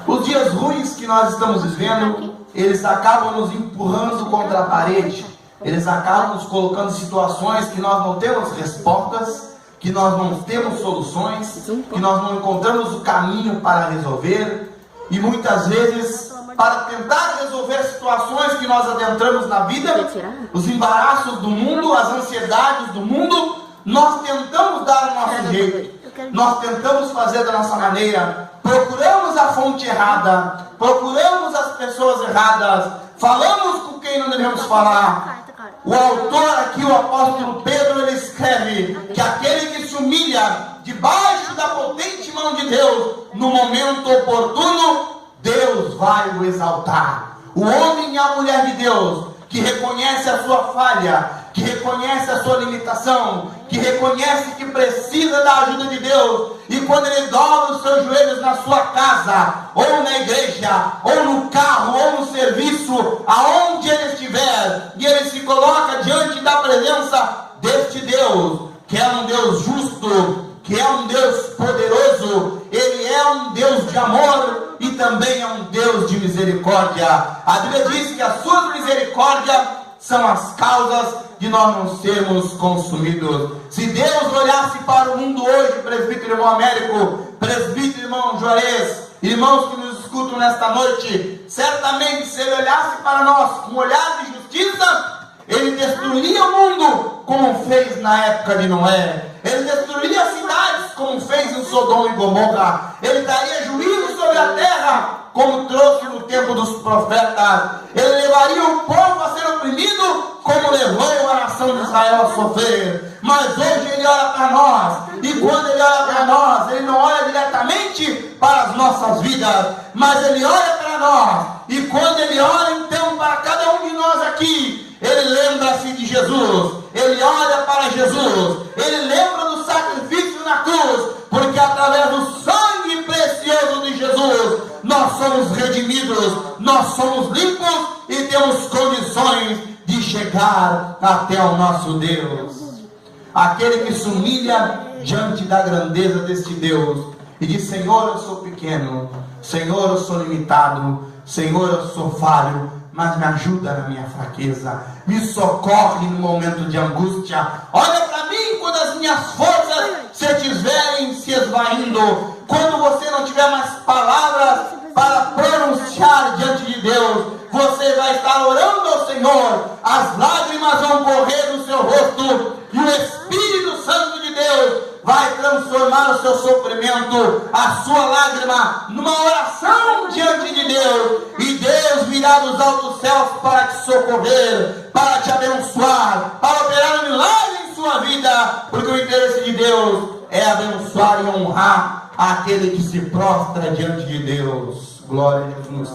B: Os dias ruins que nós estamos vivendo, eles acabam nos empurrando contra a parede, eles acabam nos colocando em situações que nós não temos respostas, que nós não temos soluções, que nós não encontramos o caminho para resolver, e muitas vezes, para tentar resolver situações que nós adentramos na vida, os embaraços do mundo, as ansiedades do mundo, nós tentamos dar o nosso jeito, nós tentamos fazer da nossa maneira, procuramos a fonte errada, procuramos as pessoas erradas, falamos com quem não devemos falar. O autor aqui, o apóstolo Pedro, ele escreve que aquele que se humilha debaixo da potente mão de Deus, no momento oportuno, Deus vai o exaltar. O homem e a mulher de Deus, que reconhece a sua falha, que reconhece a sua limitação, que reconhece que precisa da ajuda de Deus, e quando ele dobra os seus joelhos na sua casa, ou na igreja, ou no carro, ou no serviço, aonde ele estiver, e ele se coloca diante da presença deste Deus, que é um Deus justo, que é um Deus poderoso, Ele é um Deus de amor e também é um Deus de misericórdia. A Bíblia diz que as suas misericórdias são as causas de nós não sermos consumidos. Se Deus olhasse para o mundo hoje, presbítero irmão Américo, presbítero irmão Juarez, irmãos que nos escutam nesta noite, certamente se Ele olhasse para nós com um olhar de justiça, Ele destruiria o mundo como fez na época de Noé. Ele destruiria as cidades como fez em Sodoma e Gomorra. Ele daria juízo sobre a terra como trouxe no tempo dos profetas. Ele levaria o povo a ser oprimido como levou a nação de Israel a sofrer. Mas hoje Ele olha para nós, e quando Ele olha para nós, Ele não olha diretamente para as nossas vidas, mas Ele olha para nós, e quando Ele olha então para cada um de nós aqui, Ele lembra-se de Jesus, Ele olha para Jesus, Ele lembra do sacrifício na cruz, porque através do sangue precioso de Jesus, nós somos redimidos, nós somos limpos e temos condições de chegar até o nosso Deus. Aquele que se humilha diante da grandeza deste Deus e diz: Senhor, eu sou pequeno, Senhor, eu sou limitado, Senhor, eu sou falho, mas me ajuda na minha fraqueza, me socorre no momento de angústia. Olha para mim quando as minhas forças se estiverem se esvaindo, quando você não tiver mais palavras para pronunciar diante de Deus, você vai estar orando ao Senhor, as lágrimas vão correr no seu rosto, e o Espírito Santo de Deus vai transformar o seu sofrimento, a sua lágrima, numa oração diante de Deus, e Deus virá dos altos céus para te socorrer, para te abençoar, para operar um milagre em sua vida, porque o interesse de Deus é abençoar e honrar aquele que se prostra diante de Deus. Glória a Jesus.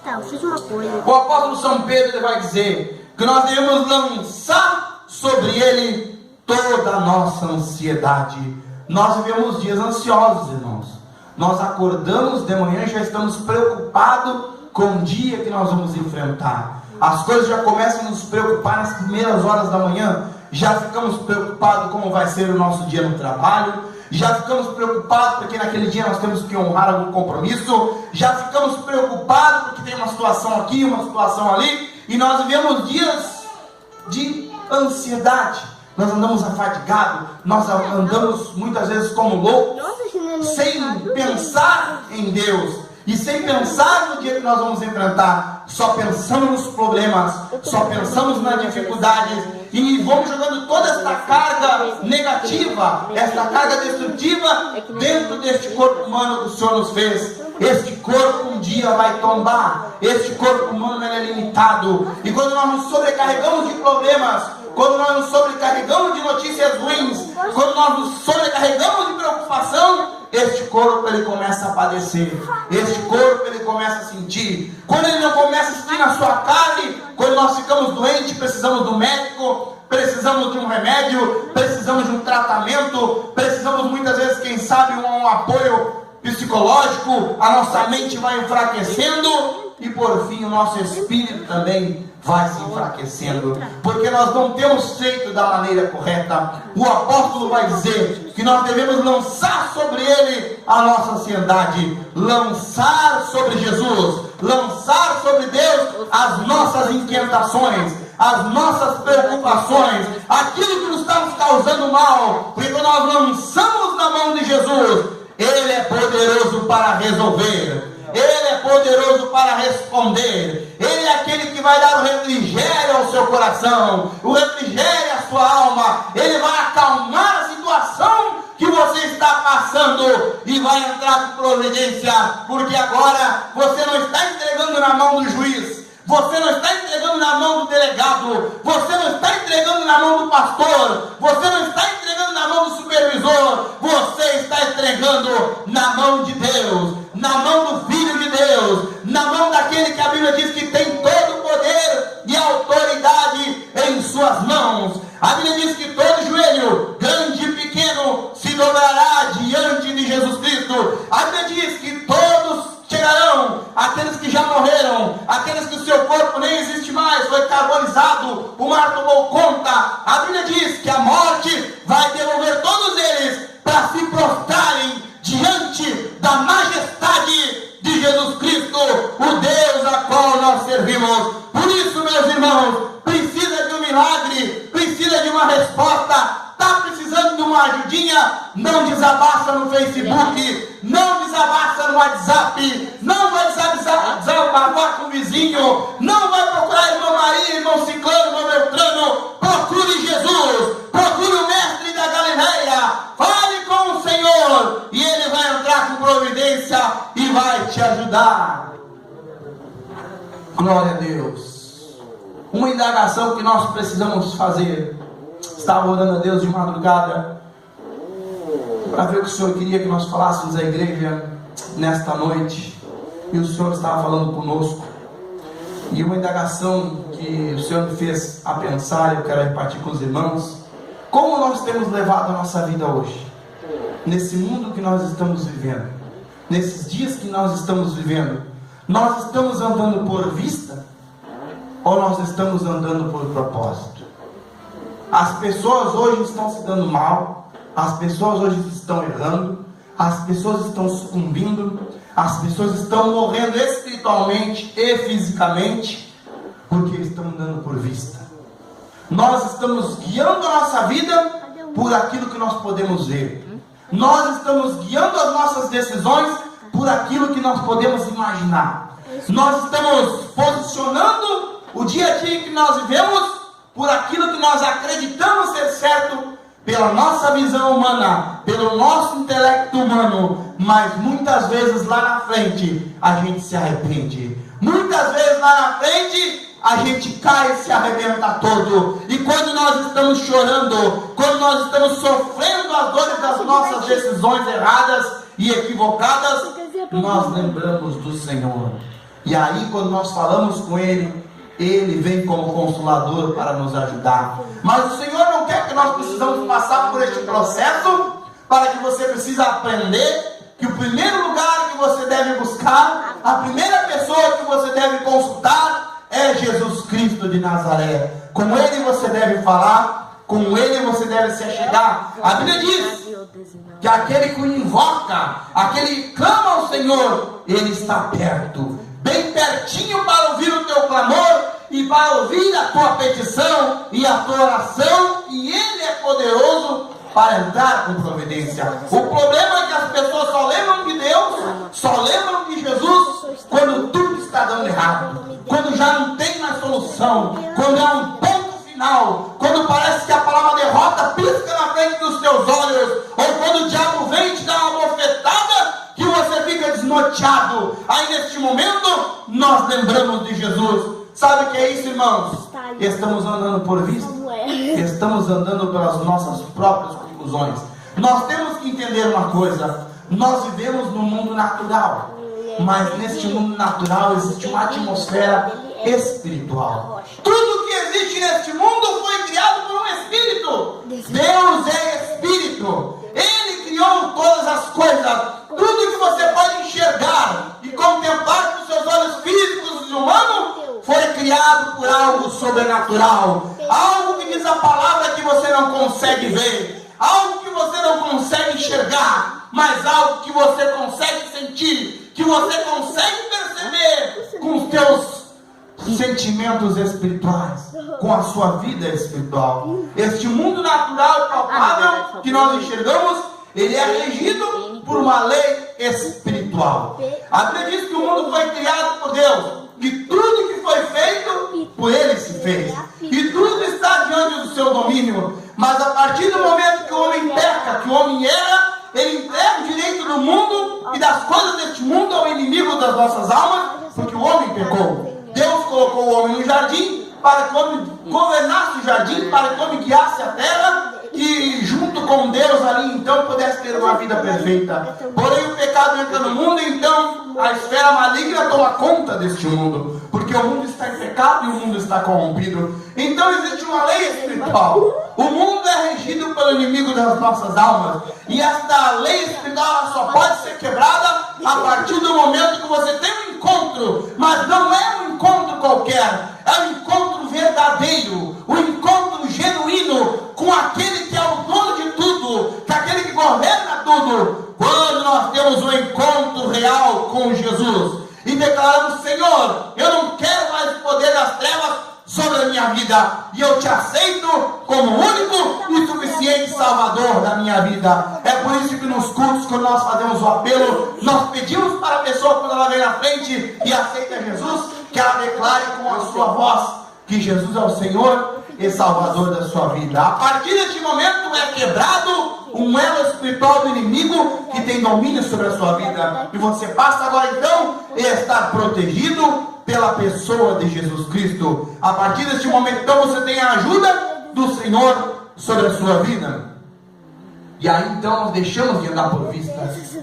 C: Tá, eu fiz uma coisa.
B: O apóstolo São Pedro vai dizer que nós devemos lançar sobre ele toda a nossa ansiedade. Nós vivemos dias ansiosos, irmãos. Nós acordamos de manhã e já estamos preocupados com o dia que nós vamos enfrentar. As coisas já começam a nos preocupar nas primeiras horas da manhã. Já ficamos preocupados como vai ser o nosso dia no trabalho. Já ficamos preocupados porque naquele dia nós temos que honrar algum compromisso. Já ficamos preocupados porque tem uma situação aqui, uma situação ali. E nós vivemos dias de ansiedade. Nós andamos afadigados, nós andamos muitas vezes como loucos, sem pensar em Deus e sem pensar no dia que nós vamos enfrentar. Só pensamos nos problemas, só pensamos nas dificuldades e vamos jogando toda esta carga negativa, esta carga destrutiva dentro deste corpo humano que o Senhor nos fez. Este corpo um dia vai tombar, este corpo humano é limitado, e quando nós nos sobrecarregamos de problemas, quando nós nos sobrecarregamos de notícias ruins, quando nós nos sobrecarregamos de preocupação, este corpo ele começa a padecer, este corpo ele começa a sentir. Quando ele não começa a sentir na sua carne, quando nós ficamos doentes, precisamos do médico, precisamos de um remédio, precisamos de um tratamento, precisamos muitas vezes, quem sabe, um apoio psicológico, a nossa mente vai enfraquecendo e por fim o nosso espírito também vai se enfraquecendo, porque nós não temos feito da maneira correta. O apóstolo vai dizer que nós devemos lançar sobre ele a nossa ansiedade, lançar sobre Jesus, lançar sobre Deus as nossas inquietações, as nossas preocupações, aquilo que nos está nos causando mal, porque quando nós lançamos na mão de Jesus, Ele é poderoso para resolver, Ele é poderoso para responder, Ele é aquele que vai dar o refrigério ao seu coração, o refrigério à sua alma, Ele vai acalmar a situação que você está passando e vai entrar com providência, porque agora você não está entregando na mão do juiz, você não está entregando na mão do delegado, você não está entregando na mão do pastor, você não está entregando na mão do supervisor, você está entregando na mão de Deus, na mão do Filho de Deus, na mão daquele que a Bíblia diz que tem todo o poder e autoridade em suas mãos. A Bíblia diz que todo joelho, grande e pequeno, se dobrará diante de Jesus Cristo. A Bíblia diz que todos chegarão, aqueles que já morreram, aqueles que o seu corpo nem existe mais, foi carbonizado, o mar tomou conta. A Bíblia diz que a morte vai devolver todos eles para se prostrarem diante da majestade de Jesus Cristo, o Deus a qual nós servimos. Por isso, meus irmãos, precisa de um milagre, precisa de uma resposta. Está precisando de uma ajudinha? Não desabaça no Facebook, não desabaça no WhatsApp, não vai desabafar com o vizinho, não vai procurar irmão Maria, irmão Ciclano, irmão Beltrano. Procure Jesus, procure o Mestre da Galileia, fale com o Senhor e Ele vai entrar com providência e vai te ajudar. Glória a Deus. Uma indagação que nós precisamos fazer. Estava orando a Deus de madrugada para ver o que o Senhor queria que nós falássemos à igreja nesta noite, e o Senhor estava falando conosco, e uma indagação que o Senhor me fez a pensar, eu quero repartir com os irmãos. Como nós temos levado a nossa vida hoje, nesse mundo que nós estamos vivendo, nesses dias que nós estamos vivendo? Nós estamos andando por vista ou nós estamos andando por propósito? As pessoas hoje estão se dando mal, as pessoas hoje estão errando, as pessoas estão sucumbindo, as pessoas estão morrendo espiritualmente e fisicamente, porque estão andando por vista. Nós estamos guiando a nossa vida por aquilo que nós podemos ver. Nós estamos guiando as nossas decisões por aquilo que nós podemos imaginar. Nós estamos posicionando o dia a dia que nós vivemos por aquilo que nós acreditamos ser certo, pela nossa visão humana, pelo nosso intelecto humano, mas muitas vezes lá na frente a gente se arrepende. Muitas vezes lá na frente a gente cai e se arrebenta todo. E quando nós estamos chorando, quando nós estamos sofrendo as dores das nossas decisões erradas e equivocadas, nós lembramos do Senhor. E aí, quando nós falamos com Ele, Ele vem como consolador para nos ajudar. Mas o Senhor não quer que nós precisamos passar por este processo, para que você precise aprender que o primeiro lugar que você deve buscar, a primeira pessoa que você deve consultar é Jesus Cristo de Nazaré. Com Ele você deve falar, com Ele você deve se achegar. A Bíblia diz que aquele que o invoca, aquele que clama ao Senhor, Ele está perto, bem pertinho, para ouvir o teu clamor e para ouvir a tua petição e a tua oração, e Ele é poderoso para entrar com providência. O problema é que as pessoas só lembram de Deus, só lembram de Jesus quando tudo está dando errado, quando já não tem mais solução, quando é um ponto final, quando parece que a palavra derrota pisca na frente dos teus olhos, ou quando o diabo vem e te dá uma bofetada que você fica desnorteado. Aí neste momento nós lembramos de Jesus. Sabe o que é isso, irmãos? Estamos andando por vista, estamos andando pelas nossas próprias conclusões. Nós temos que entender uma coisa: nós vivemos no mundo natural, mas neste mundo natural existe uma atmosfera espiritual. Tudo que existe neste mundo foi criado por um Espírito. Deus é Espírito. Ele criou todas as coisas. Tudo que você pode enxergar e contemplar com seus olhos físicos e humanos foi criado por algo sobrenatural. Algo que diz a palavra que você não consegue ver, algo que você não consegue enxergar, mas algo que você consegue sentir, que você consegue perceber com os teus sentimentos espirituais, com a sua vida espiritual. Este mundo natural e palpável que nós enxergamos, ele é regido por uma lei espiritual. A Bíblia diz que o mundo foi criado por Deus, e tudo que foi feito por Ele se fez, e tudo está diante do seu domínio. Mas a partir do momento que o homem peca, que o homem erra, ele entrega o direito do mundo e das coisas deste mundo ao inimigo das nossas almas, porque o homem pecou. Deus colocou o homem no jardim para que o homem governasse o jardim, para que o homem guiasse a terra, e junto com Deus ali então pudesse ter uma vida perfeita. Porém o pecado entra no mundo, e então a esfera maligna toma conta deste mundo, porque o mundo está em pecado e o mundo está corrompido. Então existe uma lei espiritual. O mundo é regido pelo inimigo das nossas almas, e esta lei espiritual só pode ser quebrada a partir do momento que você tem um encontro, mas não é um encontro qualquer, é um encontro verdadeiro, um encontro genuíno com aquele que é o dono de tudo, com aquele que governa tudo. Quando nós temos um encontro real com Jesus e declaramos: Senhor, eu não quero mais o poder das trevas sobre a minha vida, e eu te aceito como único e suficiente Salvador da minha vida. É por isso que nos cultos, quando nós fazemos o apelo, nós pedimos para a pessoa, quando ela vem na frente e aceita Jesus, que ela declare com a sua voz que Jesus é o Senhor e Salvador da sua vida. A partir deste momento é quebrado um elo espiritual do inimigo que tem domínio sobre a sua vida, e você passa agora então a estar protegido pela pessoa de Jesus Cristo. A partir deste momento então você tem a ajuda do Senhor sobre a sua vida. E aí então nós deixamos de andar por vista,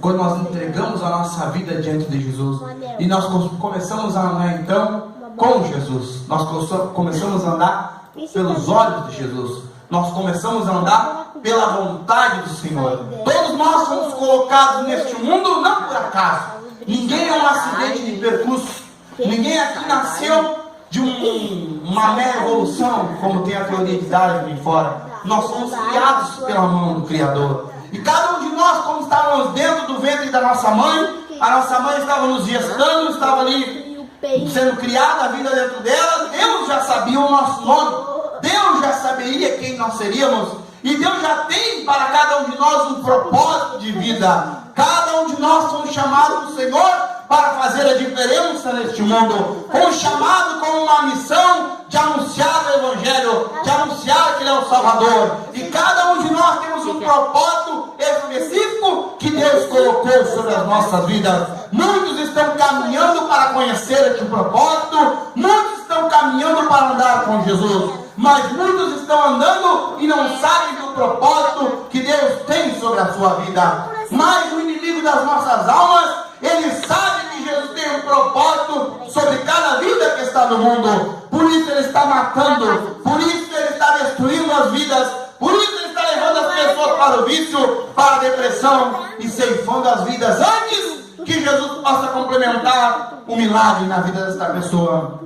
B: quando nós entregamos a nossa vida diante de Jesus, e nós começamos a andar então com Jesus. Nós começamos a andar pelos olhos de Jesus. Nós começamos a andar pela vontade do Senhor. Todos nós fomos colocados neste mundo não por acaso. Ninguém é um acidente de percurso. Ninguém aqui nasceu de uma mera evolução, como tem a teoria de Darwin de fora. Nós somos criados pela mão do Criador. E cada um de nós, como estávamos dentro do ventre da nossa mãe, a nossa mãe estava nos gestando, estava ali sendo criada a vida dentro dela. Deus já sabia o nosso nome, Deus já saberia quem nós seríamos, e Deus já tem para cada um de nós um propósito de vida. Cada um de nós somos chamados do Senhor para fazer a diferença neste mundo, com chamado, com uma missão de anunciar o Evangelho, de anunciar que Ele é o Salvador. E cada um de nós temos um propósito específico que Deus colocou sobre as nossas vidas. Muitos estão caminhando para conhecer este propósito, muitos estão caminhando para andar com Jesus, mas muitos estão andando e não sabem do propósito que Deus tem sobre a sua vida. Mas o inimigo das nossas almas, ele sabe que Jesus tem um propósito sobre cada vida que está no mundo. Por isso ele está matando, por isso ele está destruindo as vidas, por isso ele está levando as pessoas para o vício, para a depressão e ceifando as vidas antes que Jesus possa complementar o milagre na vida desta pessoa.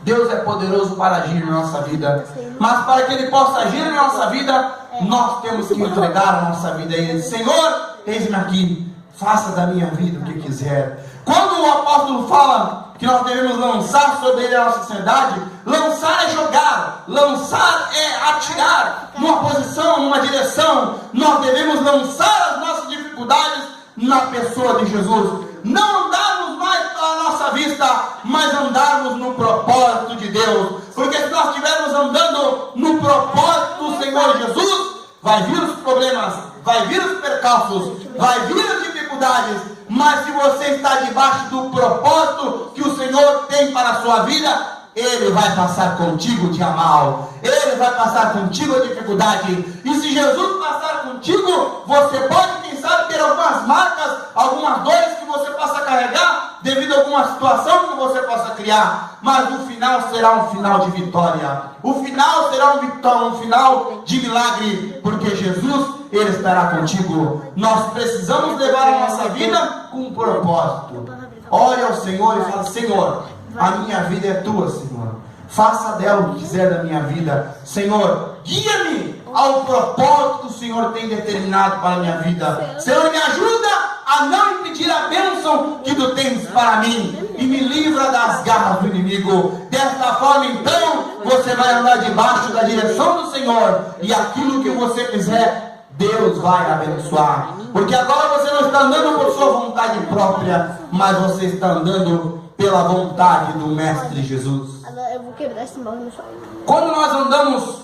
B: Deus é poderoso para agir na nossa vida, mas para que Ele possa agir na nossa vida, nós temos que entregar a nossa vida a Ele. Senhor, eis-me aqui, faça da minha vida o que quiser. Quando o apóstolo fala que nós devemos lançar sobre Ele a nossa ansiedade, lançar é jogar, lançar é atirar, numa posição, numa direção. Nós devemos lançar as nossas dificuldades na pessoa de Jesus. Não andarmos mais pela nossa vista, mas andarmos no propósito de Deus. Porque se nós estivermos andando no propósito do Senhor Jesus, vai vir os problemas, vai vir os percalços, vai vir as dificuldades. Mas se você está debaixo do propósito que o Senhor tem para a sua vida, Ele vai passar contigo o dia mal, Ele vai passar contigo a dificuldade. E se Jesus passar contigo, você pode, quem sabe, ter algumas marcas, algumas dores que você possa carregar, devido a alguma situação que você possa criar. Mas o final será um final de vitória. O final será um final de milagre, porque Jesus, Ele estará contigo. Nós precisamos levar a nossa vida com um propósito. Olhe ao Senhor e fala: Senhor, a minha vida é tua, Senhor. Faça dela o que quiser da minha vida. Senhor, guia-me ao propósito que o Senhor tem determinado para a minha vida. Senhor, me ajuda a não impedir a bênção que tu tens para mim, e me livra das garras do inimigo. Desta forma, então, você vai andar debaixo da direção do Senhor, e aquilo que você quiser, Deus vai abençoar. Porque agora você não está andando por sua vontade própria, mas você está andando pela vontade do Mestre Jesus.
C: Eu vou quebrar esse mal no chão.
B: Quando nós andamos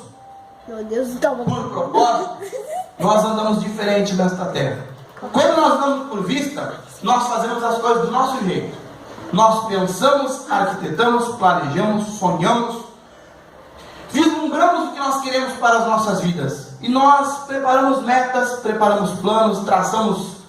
C: Meu Deus, tá bom.
B: por propósito, nós andamos diferente nesta terra. Quando nós andamos por vista, nós fazemos as coisas do nosso jeito. Nós pensamos, arquitetamos, planejamos, sonhamos, vislumbramos o que nós queremos para as nossas vidas. E nós preparamos metas, preparamos planos, traçamos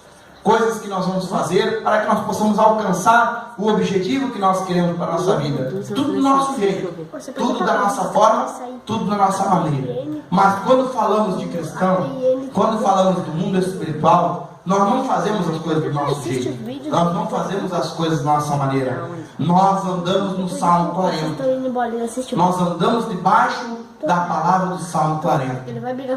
B: coisas que nós vamos fazer para que nós possamos alcançar o objetivo que nós queremos para a nossa vida. Tudo do nosso jeito, tudo da nossa forma, tudo da nossa maneira. Mas quando falamos de cristão, quando falamos do mundo espiritual, nós não fazemos as coisas do nosso jeito. Nós não fazemos as coisas da nossa maneira. Nós andamos no Salmo 40. Nós andamos debaixo da palavra do Salmo 40.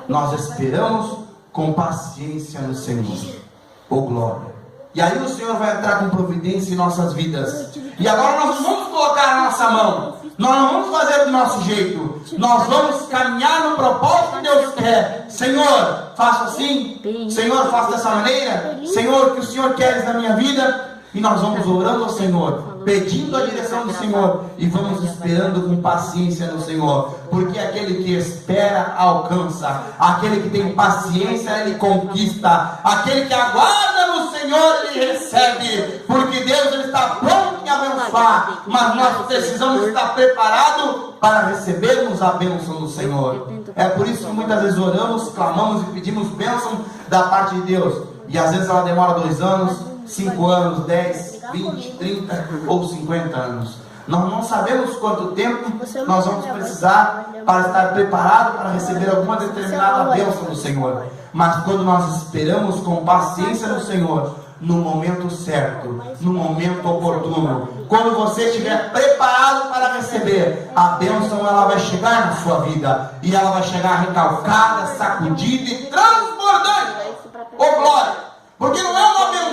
B: Nós esperamos com paciência no Senhor. Oh glória! E aí o Senhor vai entrar com providência em nossas vidas. E agora nós não vamos colocar a nossa mão. Nós não vamos fazer do nosso jeito. Nós vamos caminhar no propósito que Deus quer. Senhor, faça assim. Senhor, faça dessa maneira. Senhor, o que o Senhor quer na minha vida. E nós vamos orando ao Senhor, pedindo a direção do Senhor, e vamos esperando com paciência no Senhor, porque aquele que espera alcança, aquele que tem paciência ele conquista, aquele que aguarda no Senhor ele recebe, porque Deus ele está pronto em abençoar, mas nós precisamos estar preparados para recebermos a bênção do Senhor. É por isso que muitas vezes oramos, clamamos e pedimos bênção da parte de Deus, e às vezes ela demora 2 anos, 5 anos, 10, 20, 30 ou 50 anos. Nós não sabemos quanto tempo nós vamos precisar para estar preparados para receber alguma determinada bênção do Senhor. Mas quando nós esperamos com paciência no Senhor, no momento certo, no momento oportuno, quando você estiver preparado para receber, a bênção ela vai chegar na sua vida, e ela vai chegar recalcada, sacudida e transbordante. Oh glória! Porque não é uma benção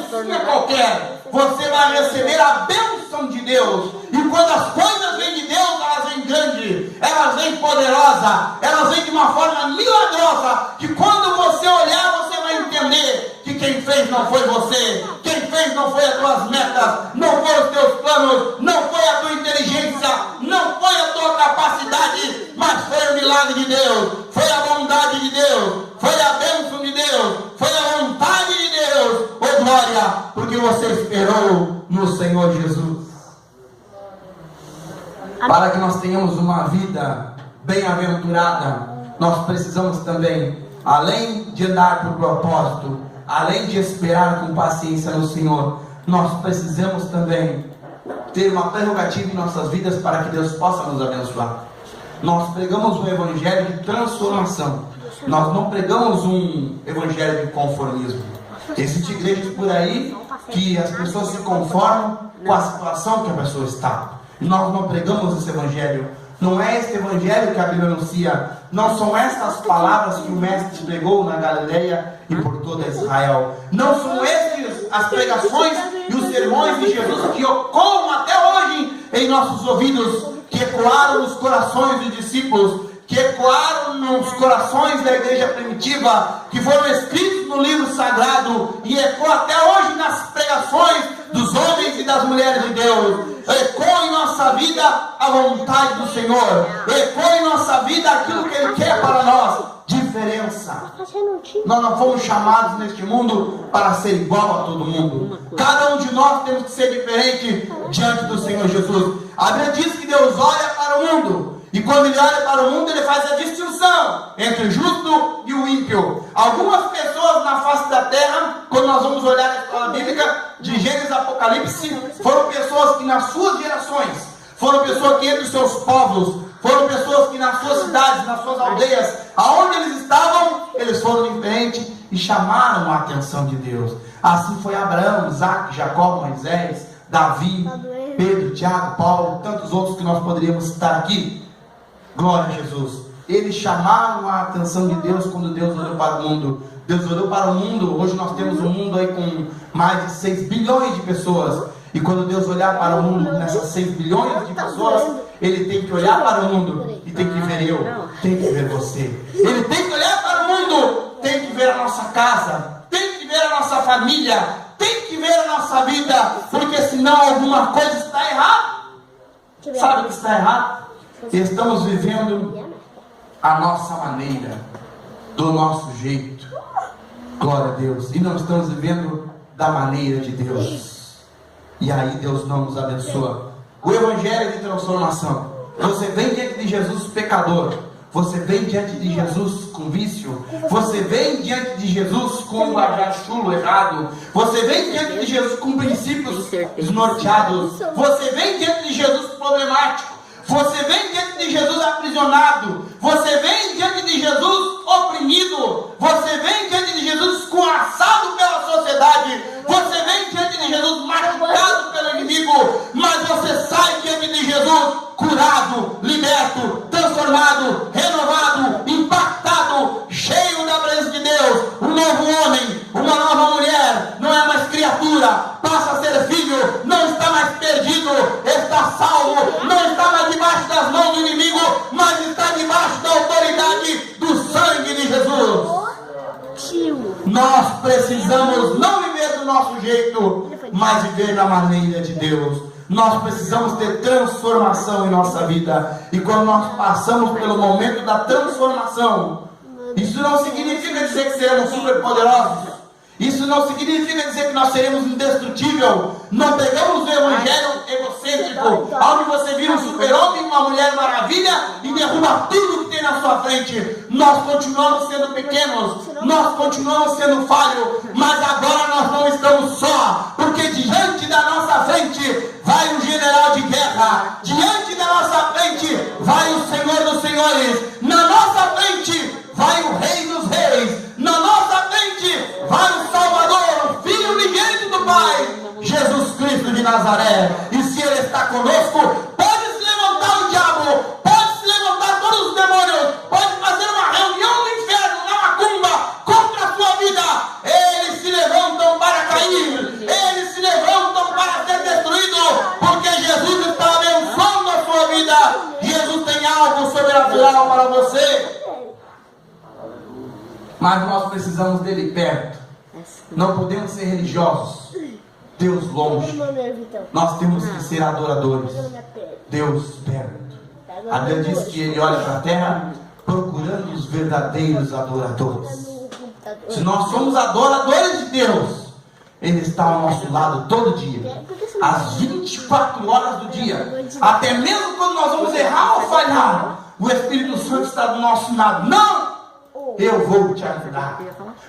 B: qualquer. Você vai receber a bênção de Deus. E quando as coisas vêm de Deus, elas vêm grande, elas vêm poderosa, elas vêm de uma forma milagrosa, que quando você olhar, você vai entender que quem fez não foi você, quem fez não foi as tuas metas, não foi os teus planos, não foi a tua inteligência, não foi a tua capacidade, mas foi o milagre de Deus, foi a bondade de Deus, foi a bênção de Deus, foi a vontade de Deus. Oh glória, porque você esperou no Senhor Jesus. Para que nós tenhamos uma vida bem-aventurada, nós precisamos também, além de andar por propósito, além de esperar com paciência no Senhor, nós precisamos também ter uma prerrogativa em nossas vidas para que Deus possa nos abençoar. Nós pregamos um evangelho de transformação. Nós não pregamos um evangelho de conformismo. Existem igrejas por aí que as pessoas se conformam com a situação que a pessoa está. Nós não pregamos esse evangelho. Não é este evangelho que a Bíblia anuncia. Não são estas palavras que o Mestre pregou na Galileia e por toda Israel. Não são estes as pregações e os sermões de Jesus que ecoam até hoje em nossos ouvidos, que ecoaram nos corações dos discípulos, que ecoaram nos corações da igreja primitiva, que foram escritos no livro sagrado e ecoam até hoje nas pregações dos homens e das mulheres de Deus. Ecoa em nossa vida a vontade do Senhor, ecoa em nossa vida aquilo que Ele quer para nós. Diferença. Nós não fomos chamados neste mundo para ser igual a todo mundo. Cada um de nós temos que ser diferente diante do Senhor Jesus. A Bíblia diz que Deus olha para o mundo, e quando Ele olha para o mundo, Ele faz a distinção entre o justo e o ímpio. Algumas pessoas na face da terra, quando nós vamos olhar a escola bíblica de Gênesis e Apocalipse, foram pessoas que nas suas gerações, foram pessoas que entre os seus povos, foram pessoas que nas suas cidades, nas suas aldeias, aonde eles estavam, eles foram diferentes e chamaram a atenção de Deus. Assim foi Abraão, Isaac, Jacó, Moisés, Davi, Pedro, Tiago, Paulo, tantos outros que nós poderíamos citar aqui. Glória a Jesus. Eles chamaram a atenção de Deus quando Deus olhou para o mundo. Deus olhou para o mundo. Hoje nós temos um mundo aí com mais de 6 bilhões de pessoas. E quando Deus olhar para o mundo, nessas 6 bilhões de pessoas, Ele tem que olhar para o mundo e tem que ver eu, tem que ver você. Ele tem que olhar para o mundo, tem que ver a nossa casa, tem que ver a nossa família, tem que ver a nossa vida, porque senão alguma coisa está errada. Sabe o que está errado? Estamos vivendo a nossa maneira, do nosso jeito. Glória a Deus. E não estamos vivendo da maneira de Deus. E aí Deus não nos abençoa. O evangelho de transformação. Você vem diante de Jesus pecador. Você vem diante de Jesus com vício. Você vem diante de Jesus com um linguajar chulo errado. Você vem diante de Jesus com princípios desnorteados. Você vem diante de Jesus problemático. Você vem diante de Jesus aprisionado. Você vem diante de Jesus oprimido. Você vem diante de Jesus escorraçado pela sociedade. Você vem diante de Jesus machucado pelo inimigo. Mas você sai diante de Jesus curado, liberto, transformado, renovado, impactado, cheio da presença de Deus. Um novo homem, uma nova mulher. Não é mais criatura, passa a ser filho. Não está mais perdido, está salvo. Não está mais debaixo das mãos do inimigo, mas está debaixo da autoridade do sangue de Jesus. Nós precisamos não viver do nosso jeito, mas viver na maneira de Deus. Nós precisamos ter transformação em nossa vida. E quando nós passamos pelo momento da transformação, isso não significa dizer que seremos super poderosos. Isso não significa dizer que nós seremos indestrutíveis. Não pegamos o evangelho egocêntrico, onde você vira um super-homem, uma mulher maravilha e derruba tudo que tem na sua frente. Nós continuamos sendo pequenos, nós continuamos sendo falhos, mas agora nós não estamos só, porque diante da nossa frente vai um general de guerra, diante da nossa frente vai o Senhor dos Senhores, na nossa frente vai o Rei dos Reis, na nossa frente vai o Salvador, o Filho unigênito do Pai, Jesus Cristo de Nazaré. E se Ele está conosco, pode se levantar o diabo, pode se levantar todos os demônios, pode fazer uma reunião do inferno na macumba contra a sua vida. Eles se levantam para cair, eles se levantam para ser destruídos, porque Jesus está abençoando a sua vida. Jesus tem algo sobrenatural para você. Mas nós precisamos dele perto. Não podemos ser religiosos. Deus longe. Nós temos que ser adoradores. Deus perto. A Bíblia diz que Ele olha para a terra procurando os verdadeiros adoradores. Se nós somos adoradores de Deus, Ele está ao nosso lado todo dia. As 24 horas do dia. Até mesmo quando nós vamos errar ou falhar, o Espírito Santo está do nosso lado. Não! Eu vou te ajudar.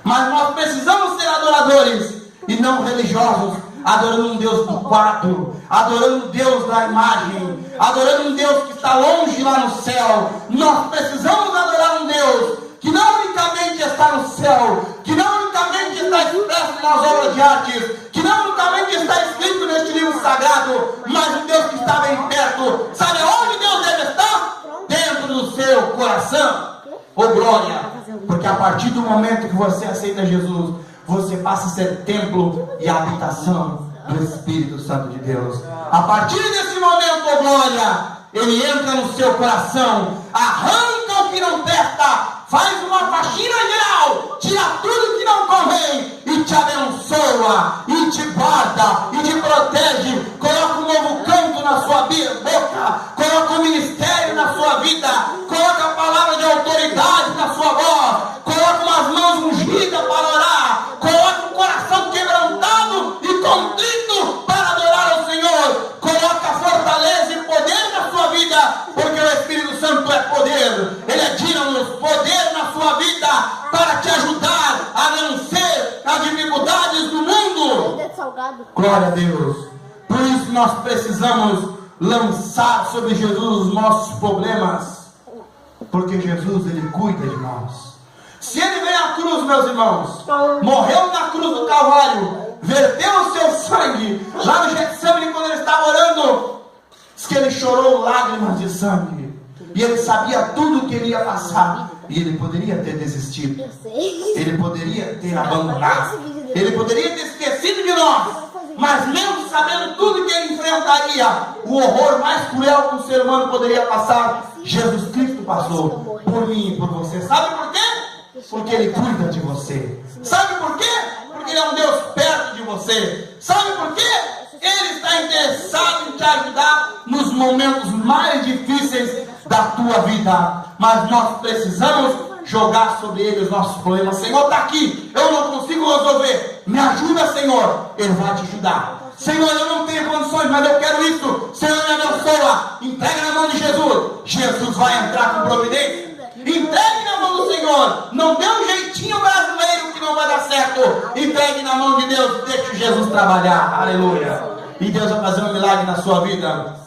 B: Mas nós precisamos ser adoradores e não religiosos, adorando um Deus do quarto, adorando um Deus da imagem, adorando um Deus que está longe lá no céu. Nós precisamos adorar um Deus que não unicamente está no céu, que não unicamente está expresso nas obras de artes, que não unicamente está escrito neste livro sagrado, mas um Deus que está bem perto. Sabe onde Deus deve estar? Dentro do seu coração. Oh glória! Porque a partir do momento que você aceita Jesus, você passa a ser templo e habitação do Espírito Santo de Deus. A partir desse momento, oh glória, ele entra no seu coração, arranca o que não presta, faz uma faxina geral, tira tudo que não convém e te abençoa, e te guarda, e te protege. Coloca um novo canto na sua boca, coloca um ministério na sua vida, coloca a palavra de autoridade na sua voz, coloca umas mãos ungidas para orar, coloca um coração quebrantado e contrito para adorar ao Senhor, coloca fortaleza e poder na sua vida, porque o Espírito Santo é poder, ele é dínamo, poder na sua vida para te ajudar a vencer as dificuldades do mundo. Glória a Deus. Por isso nós precisamos lançar sobre Jesus os nossos problemas, porque Jesus, ele cuida de nós. Se ele veio à cruz, meus irmãos, morreu na cruz do Calvário, verteu o seu sangue lá no Getsemane, quando ele estava orando, diz que ele chorou lágrimas de sangue, e ele sabia tudo o que ele ia passar, e ele poderia ter desistido, ele poderia ter abandonado, ele poderia ter esquecido de nós, mas mesmo sabendo tudo que ele enfrentaria, o horror mais cruel que o ser humano poderia passar, Jesus Cristo passou por mim e por você. Sabe por quê? Porque ele cuida de você. Sabe por quê? Porque ele é um Deus perto de você. Sabe por quê? Ele está interessado em te ajudar nos momentos mais difíceis da tua vida. Mas nós precisamos jogar sobre ele os nossos problemas. Senhor, está aqui, eu não consigo resolver, me ajuda, Senhor. Ele vai te ajudar. Senhor, eu não tenho condições, mas eu quero isso. Senhor, me abençoa. Entrega na mão de Jesus. Jesus vai entrar com providência. Entregue na mão do Senhor. Não dê um jeitinho brasileiro que não vai dar certo. Entregue na mão de Deus. Deixe Jesus trabalhar. Aleluia. E Deus vai fazer um milagre na sua vida.